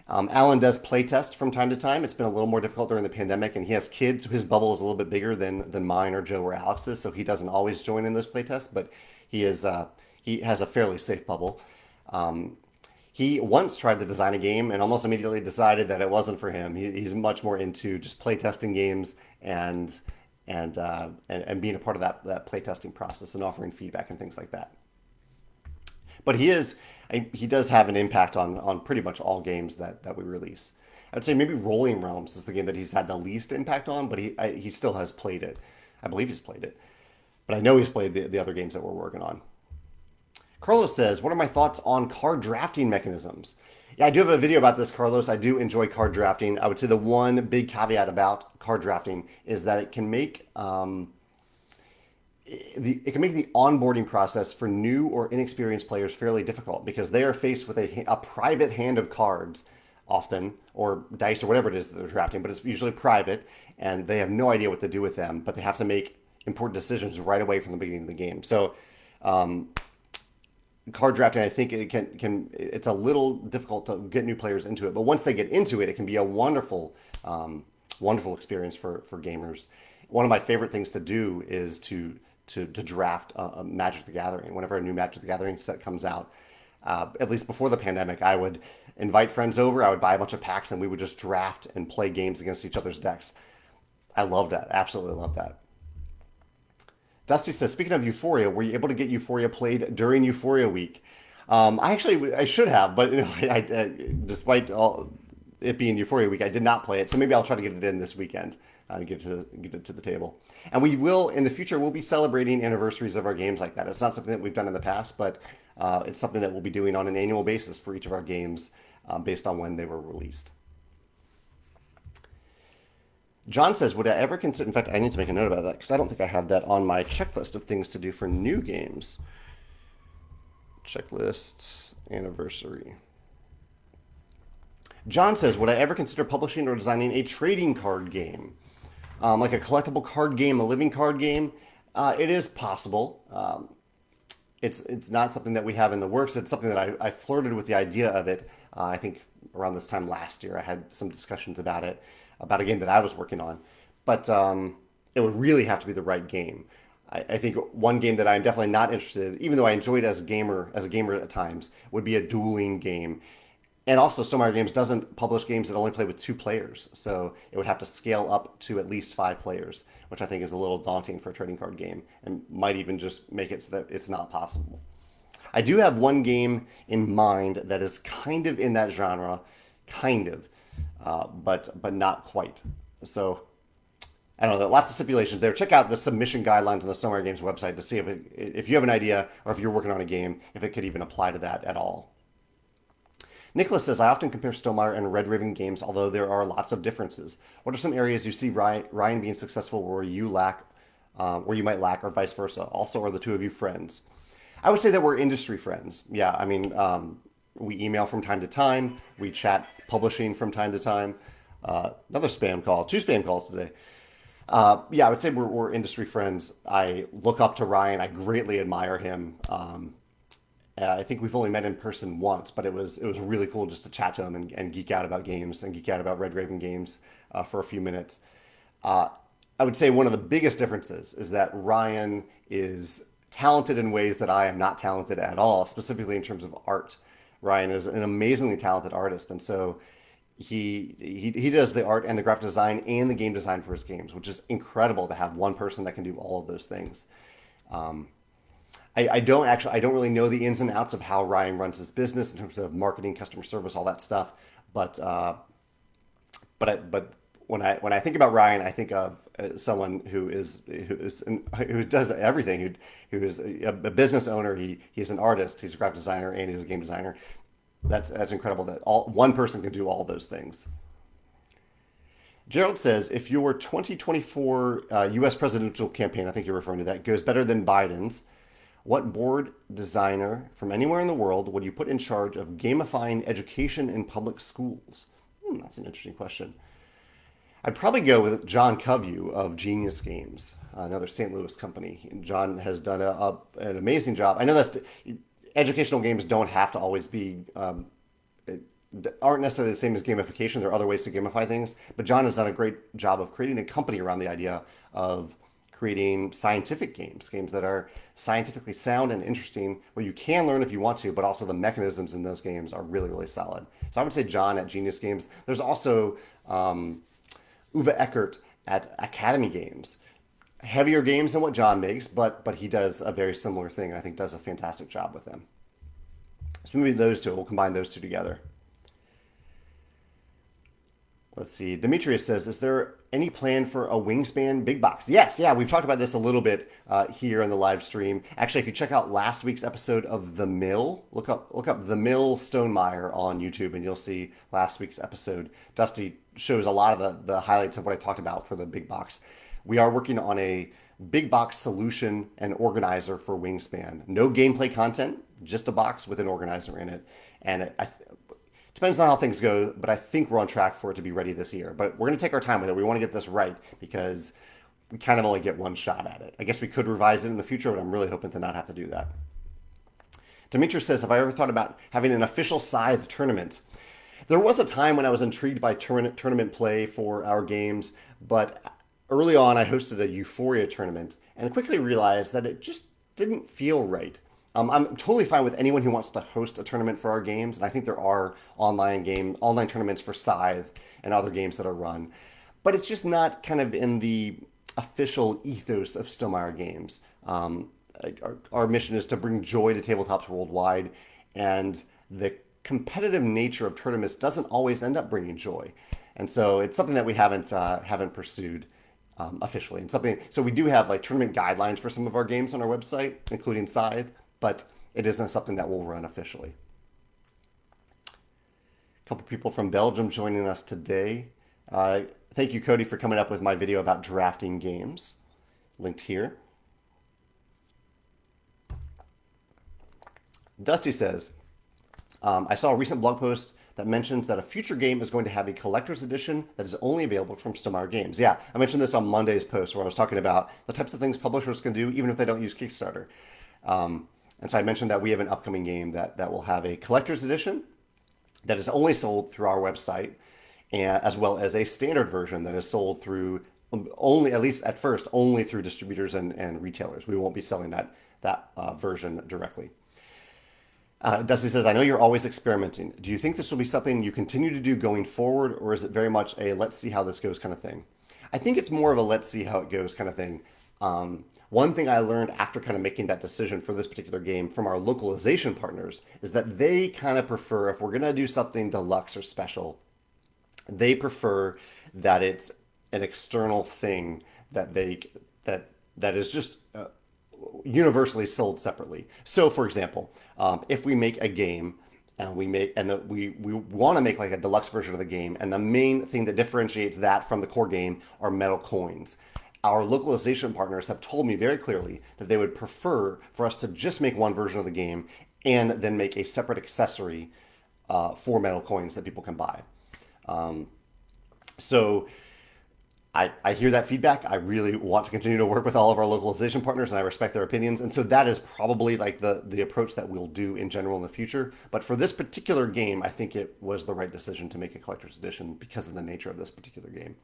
Alan does playtest from time to time. It's been a little more difficult during the pandemic, and he has kids, so his bubble is a little bit bigger than mine or Joe or Alex's, so he doesn't always join in those playtests, but he has a fairly safe bubble. He once tried to design a game and almost immediately decided that it wasn't for him. He's much more into just playtesting games and being a part of that playtesting process and offering feedback and things like that. But he does have an impact on pretty much all games that we release. I would say maybe Rolling Realms is the game that he's had the least impact on, but he still has played it. I believe he's played it. But I know he's played the other games that we're working on. Carlos says, what are my thoughts on card drafting mechanisms? Yeah, I do have a video about this, Carlos. I do enjoy card drafting. I would say the one big caveat about card drafting is that it can make the onboarding process for new or inexperienced players fairly difficult because they are faced with a private hand of cards often, or dice or whatever it is that they're drafting, but it's usually private, and they have no idea what to do with them, but they have to make important decisions right away from the beginning of the game. So card drafting, I think it's a little difficult to get new players into it, but once they get into it, it can be a wonderful experience for gamers. One of my favorite things to do is to draft a Magic the Gathering. Whenever a new Magic the Gathering set comes out, at least before the pandemic, I would invite friends over, I would buy a bunch of packs, and we would just draft and play games against each other's decks. I love that. Absolutely love that. Dusty says, speaking of Euphoria, were you able to get Euphoria played during Euphoria week? I should have, but despite it being Euphoria week, I did not play it. So maybe I'll try to get it in this weekend and get it to the table. And we will, in the future, we'll be celebrating anniversaries of our games like that. It's not something that we've done in the past, but it's something that we'll be doing on an annual basis for each of our games based on when they were released. John says, would I ever consider, in fact, I need to make a note about that because I don't think I have that on my checklist of things to do for new games. Checklist anniversary. John says, would I ever consider publishing or designing a trading card game? Like a collectible card game, a living card game? It is possible. It's not something that we have in the works. It's something that I flirted with the idea of it. I think around this time last year, I had some discussions about it, about a game that I was working on. But it would really have to be the right game. I think one game that I'm definitely not interested in, even though I enjoyed it as a gamer at times, would be a dueling game. And also, Stonemaier Games doesn't publish games that only play with 2 players, so it would have to scale up to at least 5 players, which I think is a little daunting for a trading card game, and might even just make it so that it's not possible. I do have one game in mind that is kind of in that genre, kind of, but not quite. So I don't know. Lots of stipulations there. Check out the submission guidelines on the Stonemaier Games website to see if you have an idea or if you're working on a game, if it could even apply to that at all. Nicholas says, I often compare Stonemaier and Red Raven games, although there are lots of differences. What are some areas you see Ryan being successful where you might lack, or vice versa? Also, are the two of you friends? I would say that we're industry friends. Yeah, I mean, we email from time to time. We chat publishing from time to time. Another spam call, 2 spam calls today. Yeah, I would say we're industry friends. I look up to Ryan. I greatly admire him. I think we've only met in person once, but it was really cool just to chat to him and geek out about games and geek out about Red Raven games for a few minutes. I would say one of the biggest differences is that Ryan is talented in ways that I am not talented at all, specifically in terms of art. Ryan is an amazingly talented artist, and so he does the art and the graphic design and the game design for his games, which is incredible to have one person that can do all of those things. I don't really know the ins and outs of how Ryan runs his business in terms of marketing, customer service, all that stuff. But when I think about Ryan, I think of someone who does everything. Who is a business owner. He's an artist. He's a graphic designer, and he's a game designer. That's incredible that one person can do all those things. Gerald says, if your 2024 U.S. presidential campaign, I think you're referring to that, goes better than Biden's, what board designer from anywhere in the world would you put in charge of gamifying education in public schools? That's an interesting question. I'd probably go with John Covey of Genius Games, another St. Louis company. John has done an amazing job. I know educational games don't have to always be aren't necessarily the same as gamification. There are other ways to gamify things, but John has done a great job of creating a company around the idea of creating scientific games that are scientifically sound and interesting, where you can learn if you want to, but also the mechanisms in those games are really, really solid. So I would say John at Genius Games. There's also Uwe Eckert at Academy Games. Heavier games than what John makes, but he does a very similar thing, and I think does a fantastic job with them. So maybe those two, we'll combine those two together. Let's see. Demetrius says, is there any plan for a Wingspan big box? Yes, yeah, we've talked about this a little bit here in the live stream. Actually, if you check out last week's episode of The Mill, look up The Mill Stonemaier on YouTube, and you'll see last week's episode. Dusty shows a lot of the highlights of what I talked about for the big box. We are working on a big box solution and organizer for Wingspan. No gameplay content, just a box with an organizer in it. And depends on how things go, but I think we're on track for it to be ready this year. But we're going to take our time with it. We want to get this right because we kind of only get one shot at it. I guess we could revise it in the future, but I'm really hoping to not have to do that. Demetrius says, have I ever thought about having an official Scythe tournament? There was a time when I was intrigued by tournament play for our games, but early on I hosted a Euphoria tournament and quickly realized that it just didn't feel right. I'm totally fine with anyone who wants to host a tournament for our games, and I think there are online tournaments for Scythe and other games that are run, but it's just not kind of in the official ethos of Stonemaier Games. Our mission is to bring joy to tabletops worldwide, and the competitive nature of tournaments doesn't always end up bringing joy, and so it's something that we haven't pursued officially. And so we do have like tournament guidelines for some of our games on our website, including Scythe, but it isn't something that we'll run officially. A couple people from Belgium joining us today. Thank you, Cody, for coming up with my video about drafting games. Linked here. Dusty says, I saw a recent blog post that mentions that a future game is going to have a collector's edition that is only available from Stonemaier Games. Yeah, I mentioned this on Monday's post where I was talking about the types of things publishers can do even if they don't use Kickstarter. And so I mentioned that we have an upcoming game that will have a collector's edition that is only sold through our website, and as well as a standard version that is sold through only, at least at first, only through distributors and retailers. We won't be selling that version directly. Dusty says, I know you're always experimenting. Do you think this will be something you continue to do going forward, or is it very much a let's see how this goes kind of thing? I think it's more of a let's see how it goes kind of thing. One thing I learned after kind of making that decision for this particular game from our localization partners is that they kind of prefer, if we're going to do something deluxe or special, they prefer that it's an external thing that that is just universally sold separately. So, for example, if we make a game and we want to make like a deluxe version of the game, and the main thing that differentiates that from the core game are metal coins. Our localization partners have told me very clearly that they would prefer for us to just make one version of the game and then make a separate accessory for metal coins that people can buy. So I hear that feedback. I really want to continue to work with all of our localization partners, and I respect their opinions. And so that is probably like the approach that we'll do in general in the future. But for this particular game, I think it was the right decision to make a collector's edition because of the nature of this particular game.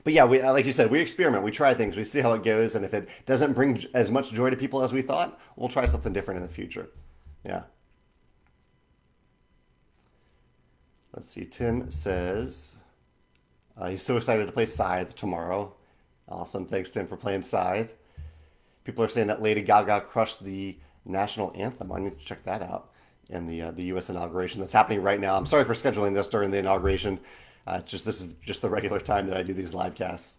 But yeah, like you said, we experiment, we try things, we see how it goes, and if it doesn't bring as much joy to people as we thought, we'll try something different in the future. Yeah. Let's see. Tim says he's so excited to play Scythe tomorrow. Awesome. Thanks, Tim, for playing Scythe. People are saying that Lady Gaga crushed the national anthem. I need to check that out in the U.S. inauguration that's happening right now. I'm sorry for scheduling this during the inauguration. This is just the regular time that I do these live casts.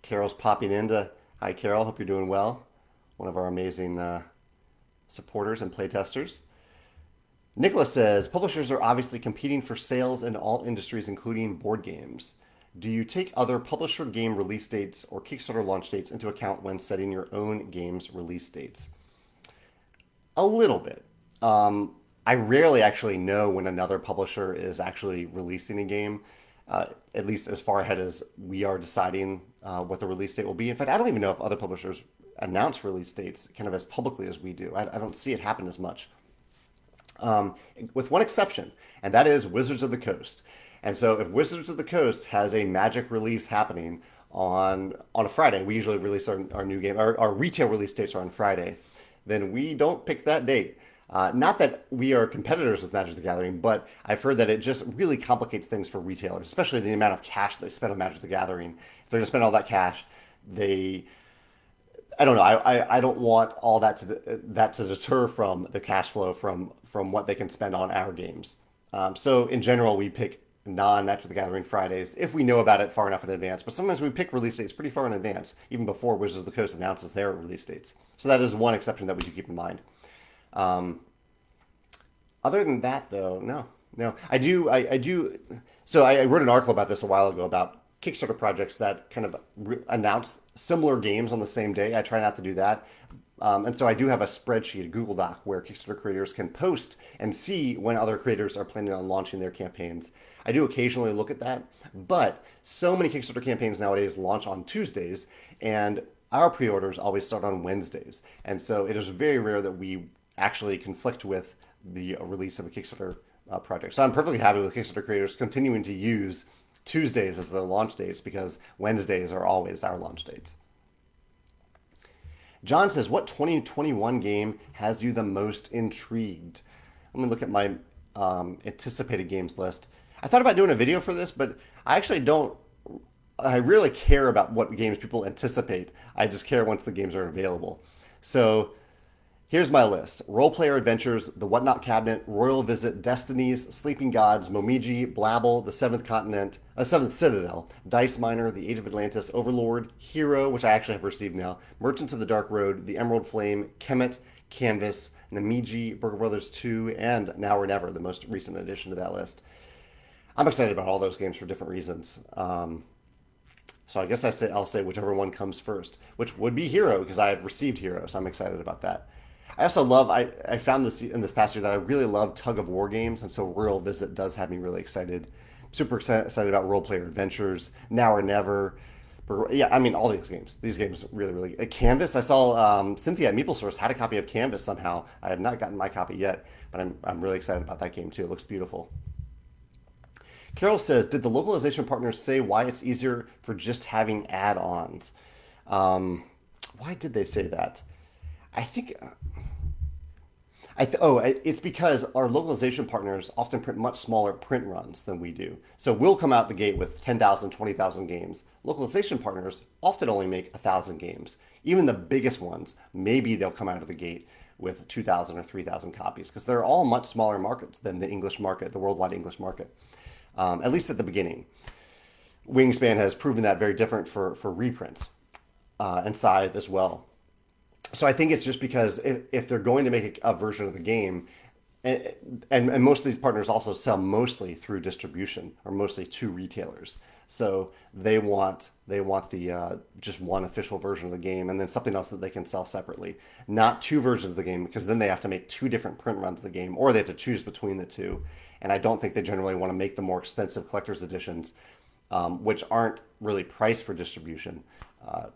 Carol's popping into. Hi, Carol. Hope you're doing well. One of our amazing supporters and playtesters. Nicholas says, publishers are obviously competing for sales in all industries, including board games. Do you take other publisher game release dates or Kickstarter launch dates into account when setting your own games release dates? A little bit. I rarely actually know when another publisher is actually releasing a game, at least as far ahead as we are deciding what the release date will be. In fact, I don't even know if other publishers announce release dates kind of as publicly as we do. I don't see it happen as much. With one exception, and that is Wizards of the Coast. And so if Wizards of the Coast has a Magic release happening on a Friday, we usually release our new game, our retail release dates are on Friday, then we don't pick that date. Not that we are competitors with Magic the Gathering, but I've heard that it just really complicates things for retailers, especially the amount of cash they spend on Magic the Gathering. If they're going to spend all that cash, I don't know. I don't want all that to deter from the cash flow from what they can spend on our games. So in general, we pick non-Magic the Gathering Fridays if we know about it far enough in advance. But sometimes we pick release dates pretty far in advance, even before Wizards of the Coast announces their release dates. So that is one exception that we do keep in mind. Other than that, though, no. I do. So I wrote an article about this a while ago about Kickstarter projects that kind of announce similar games on the same day. I try not to do that. And so I do have a spreadsheet, a Google Doc, where Kickstarter creators can post and see when other creators are planning on launching their campaigns. I do occasionally look at that, but so many Kickstarter campaigns nowadays launch on Tuesdays, and our pre-orders always start on Wednesdays. And so it is very rare that we actually conflict with the release of a Kickstarter project. So I'm perfectly happy with Kickstarter creators continuing to use Tuesdays as their launch dates because Wednesdays are always our launch dates. John says, what 2021 game has you the most intrigued? Let me look at my anticipated games list. I thought about doing a video for this, but I actually don't. I really care about what games people anticipate. I just care once the games are available. So here's my list. Role Player Adventures, The Whatnot Cabinet, Royal Visit, Destinies, Sleeping Gods, Momiji, Blabble, The Seventh Citadel, Dice Miner, The Age of Atlantis, Overlord, Hero, which I actually have received now, Merchants of the Dark Road, The Emerald Flame, Kemet, Canvas, Namiji, Burger Brothers 2, and Now or Never, the most recent addition to that list. I'm excited about all those games for different reasons. So I guess I'll say whichever one comes first, which would be Hero because I have received Hero, so I'm excited about that. I also love I found this in this past year that I really love tug of war games, and so Royal Visit does have me really excited. Super excited about Role Player Adventures, Now or Never. Yeah, I mean all these games. These games really. Canvas. I saw Cynthia at MeepleSource had a copy of Canvas somehow. I have not gotten my copy yet, but I'm really excited about that game too. It looks beautiful. Carol says, did the localization partners say why it's easier for just having add-ons? Why did they say that? I think it's because our localization partners often print much smaller print runs than we do. So we'll come out the gate with 10,000, 20,000 games. Localization partners often only make 1,000 games. Even the biggest ones, maybe they'll come out of the gate with 2,000 or 3,000 copies because they're all much smaller markets than the English market, the worldwide English market, at least at the beginning. Wingspan has proven that very different for reprints and Scythe as well. So I think it's just because if they're going to make a version of the game, and most of these partners also sell mostly through distribution or mostly to retailers, so they want the just one official version of the game and then something else that they can sell separately, not two versions of the game because then they have to make two different print runs of the game or they have to choose between the two, and I don't think they generally want to make the more expensive collector's editions, which aren't really priced for distribution.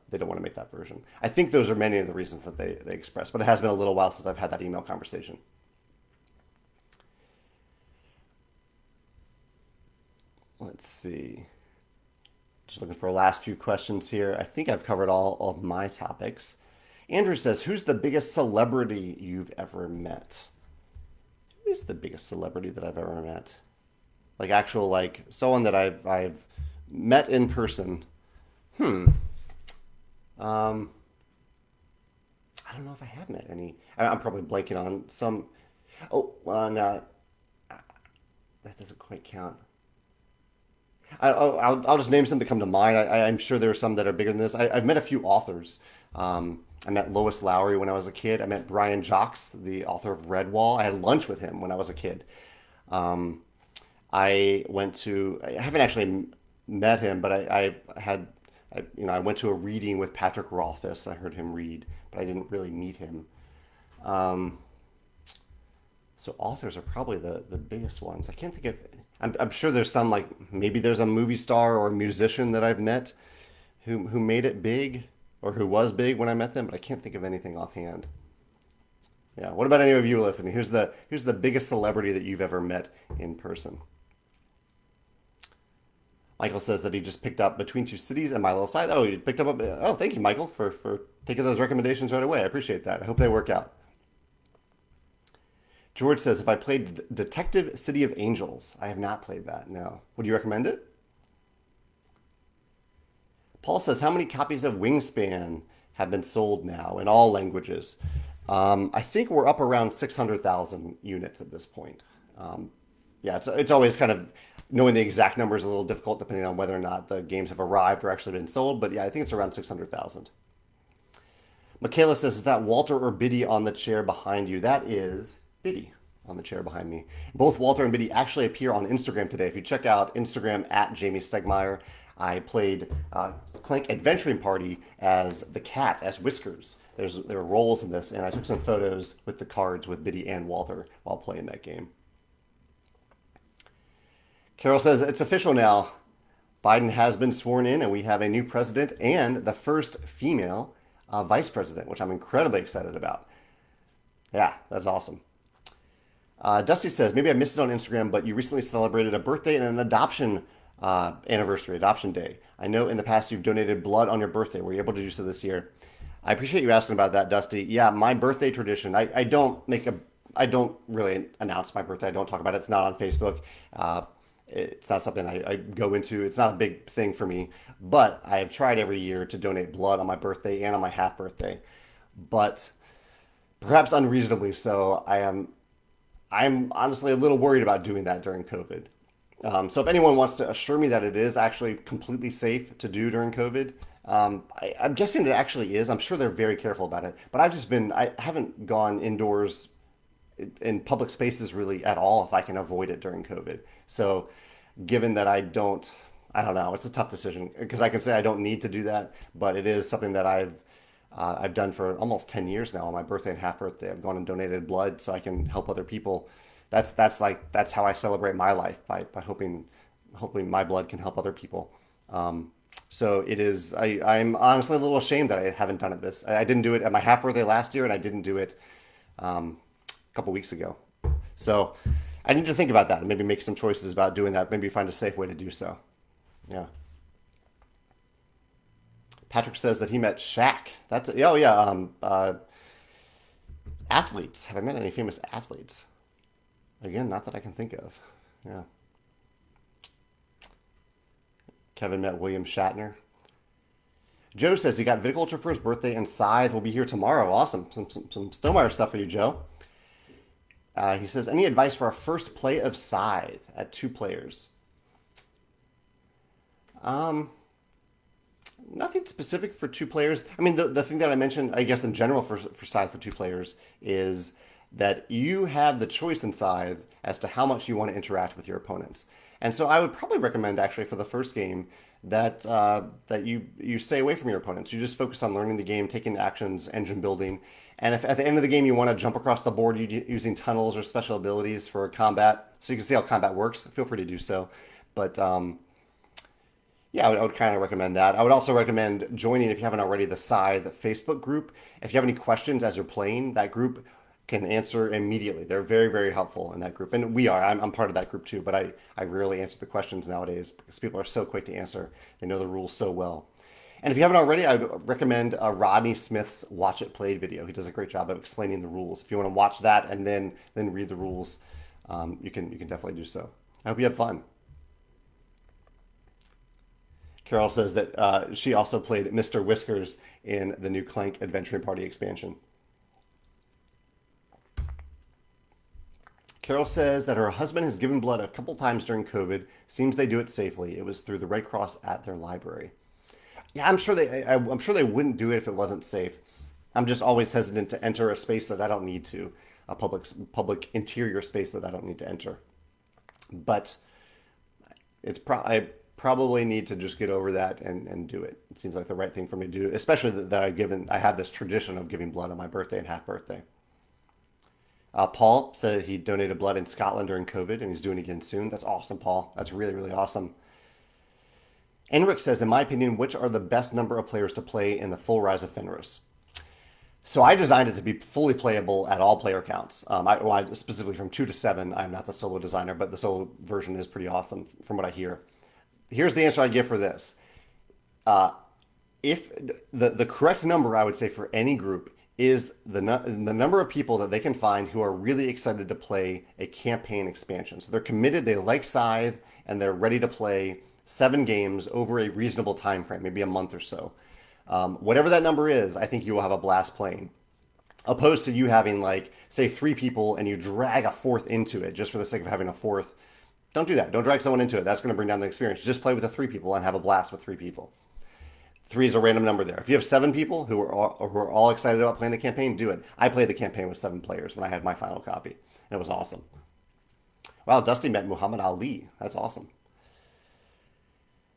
They don't want to make that version. I think those are many of the reasons that they express, but it has been a little while since I've had that email conversation. Let's see. Just looking for the last few questions here. I think I've covered all of my topics. Andrew says, who's the biggest celebrity you've ever met? Who is the biggest celebrity that I've ever met? Like actual, like someone that I've met in person. I don't know if I have met any. I'm probably blanking on some. Oh, no, that doesn't quite count. I'll just name some that come to mind. I'm sure there are some that are bigger than this. I've met a few authors. I met Lois Lowry when I was a kid. I met Brian Jacques, the author of Redwall. I had lunch with him when I was a kid. Um, I haven't actually met him, but I went to a reading with Patrick Rothfuss. I heard him read, but I didn't really meet him. Um, so authors are probably the biggest ones. I can't think of. I'm sure there's some like maybe there's a movie star or a musician that I've met who made it big or who was big when I met them, but I can't think of anything offhand. Yeah. What about any of you listening? Who's the biggest celebrity that you've ever met in person? Michael says that he just picked up Between Two Cities and My Little Scythe. Oh, you picked up. Oh, thank you, Michael, for taking those recommendations right away. I appreciate that. I hope they work out. George says, if I played Detective City of Angels, I have not played that. No. Would you recommend it? Paul says, how many copies of Wingspan have been sold now in all languages? I think we're up around 600,000 units at this point. Yeah, it's always kind of knowing the exact number is a little difficult depending on whether or not the games have arrived or actually been sold. But yeah, I think it's around 600,000. Michaela says, is that Walter or Biddy on the chair behind you? That is Biddy on the chair behind me. Both Walter and Biddy actually appear on Instagram today. If you check out Instagram at Jamie Stegmeyer, I played Clank Adventuring Party as the cat, as Whiskers. There are roles in this, and I took some photos with the cards with Biddy and Walter while playing that game. Carol says, it's official now. Biden has been sworn in, and we have a new president and the first female vice president, which I'm incredibly excited about. Yeah, that's awesome. Dusty says, maybe I missed it on Instagram, but you recently celebrated a birthday and an adoption anniversary, adoption day. I know in the past you've donated blood on your birthday. Were you able to do so this year? I appreciate you asking about that, Dusty. Yeah, my birthday tradition, I don't really announce my birthday. I don't talk about it. It's not on Facebook. It's not something I go into. It's not a big thing for me, but I have tried every year to donate blood on my birthday and on my half birthday. But perhaps unreasonably so, I'm honestly a little worried about doing that during COVID. So if anyone wants to assure me that it is actually completely safe to do during COVID, I'm guessing it actually is. I'm sure they're very careful about it. But I haven't gone indoors in public spaces really at all if I can avoid it during COVID. So, given that I don't know, it's a tough decision because I can say I don't need to do that, but it is something that I've done for almost 10 years now. On my birthday and half birthday, I've gone and donated blood so I can help other people. That's how I celebrate my life by hoping my blood can help other people. So it is. I'm honestly a little ashamed that I haven't done it I didn't do it at my half birthday last year, and I didn't do it a couple weeks ago. So I need to think about that and maybe make some choices about doing that. Maybe find a safe way to do so. Yeah. Patrick says that he met Shaq. Oh yeah. Athletes. Have I met any famous athletes? Again, not that I can think of. Yeah. Kevin met William Shatner. Joe says he got viticulture for his birthday and Scythe will be here tomorrow. Awesome. Some Stonemaier stuff for you, Joe. He says, any advice for our first play of Scythe at 2 players? Nothing specific for 2 players. I mean, the thing that I mentioned, I guess in general for Scythe for 2 players is that you have the choice in Scythe as to how much you want to interact with your opponents. And so I would probably recommend actually for the first game that that you stay away from your opponents. You just focus on learning the game, taking actions, engine building. And if at the end of the game you want to jump across the board using tunnels or special abilities for combat, so you can see how combat works, feel free to do so. But yeah, I would kind of recommend that. I would also recommend joining, if you haven't already, the Scythe Facebook group. If you have any questions as you're playing, that group can answer immediately. They're very, very helpful in that group. And I'm part of that group too, but I rarely answer the questions nowadays because people are so quick to answer. They know the rules so well. And if you haven't already, I would recommend Rodney Smith's Watch It Played video. He does a great job of explaining the rules. If you want to watch that and then read the rules, you can definitely do so. I hope you have fun. Carol says that she also played Mr. Whiskers in the new Clank Adventuring Party expansion. Carol says that her husband has given blood a couple times during COVID. Seems they do it safely. It was through the Red Cross at their library. Yeah, I'm sure they wouldn't do it if it wasn't safe. I'm just always hesitant to enter a space that I don't need to, a public interior space that I don't need to enter. But I probably need to just get over that and do it. It seems like the right thing for me to do, especially that I have this tradition of giving blood on my birthday and half birthday. Paul said he donated blood in Scotland during COVID and he's doing it again soon. That's awesome, Paul. That's really, really awesome. Enric says, in my opinion, which are the best number of players to play in the full Rise of Fenris? So I designed it to be fully playable at all player counts. Specifically from 2 to 7. I'm not the solo designer, but the solo version is pretty awesome from what I hear. Here's the answer I give for this. If the correct number, I would say, for any group is the number of people that they can find who are really excited to play a campaign expansion. So they're committed, they like Scythe, and they're ready to play 7 games over a reasonable time frame, maybe a month or so. Whatever that number is, I think you will have a blast playing. Opposed to you having, like, say 3 people and you drag a 4th into it just for the sake of having a 4th. Don't do that. Don't drag someone into it. That's going to bring down the experience. Just play with the 3 people and have a blast with 3 people. 3 is a random number there. If you have 7 people who are all excited about playing the campaign, do it. I played the campaign with 7 players when I had my final copy, and it was awesome. Wow, Dusty met Muhammad Ali. That's awesome.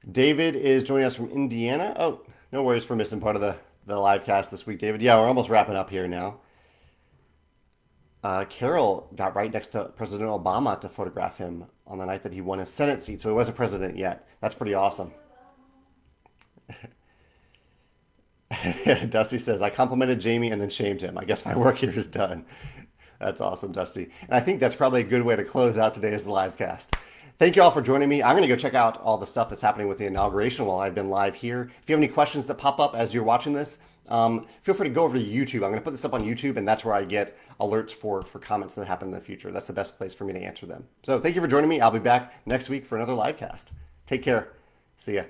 David is joining us from Indiana. Oh, no worries for missing part of the live cast this week, David. Yeah, we're almost wrapping up here now. Carol got right next to President Obama to photograph him on the night that he won his Senate seat, so he wasn't president yet. That's pretty awesome. Dusty says, I complimented Jamie and then shamed him. I guess my work here is done. That's awesome, Dusty. And I think that's probably a good way to close out today's live cast. Thank you all for joining me. I'm going to go check out all the stuff that's happening with the inauguration while I've been live here. If you have any questions that pop up as you're watching this, feel free to go over to YouTube. I'm going to put this up on YouTube, and that's where I get alerts for comments that happen in the future. That's the best place for me to answer them. So thank you for joining me. I'll be back next week for another live cast. Take care. See ya.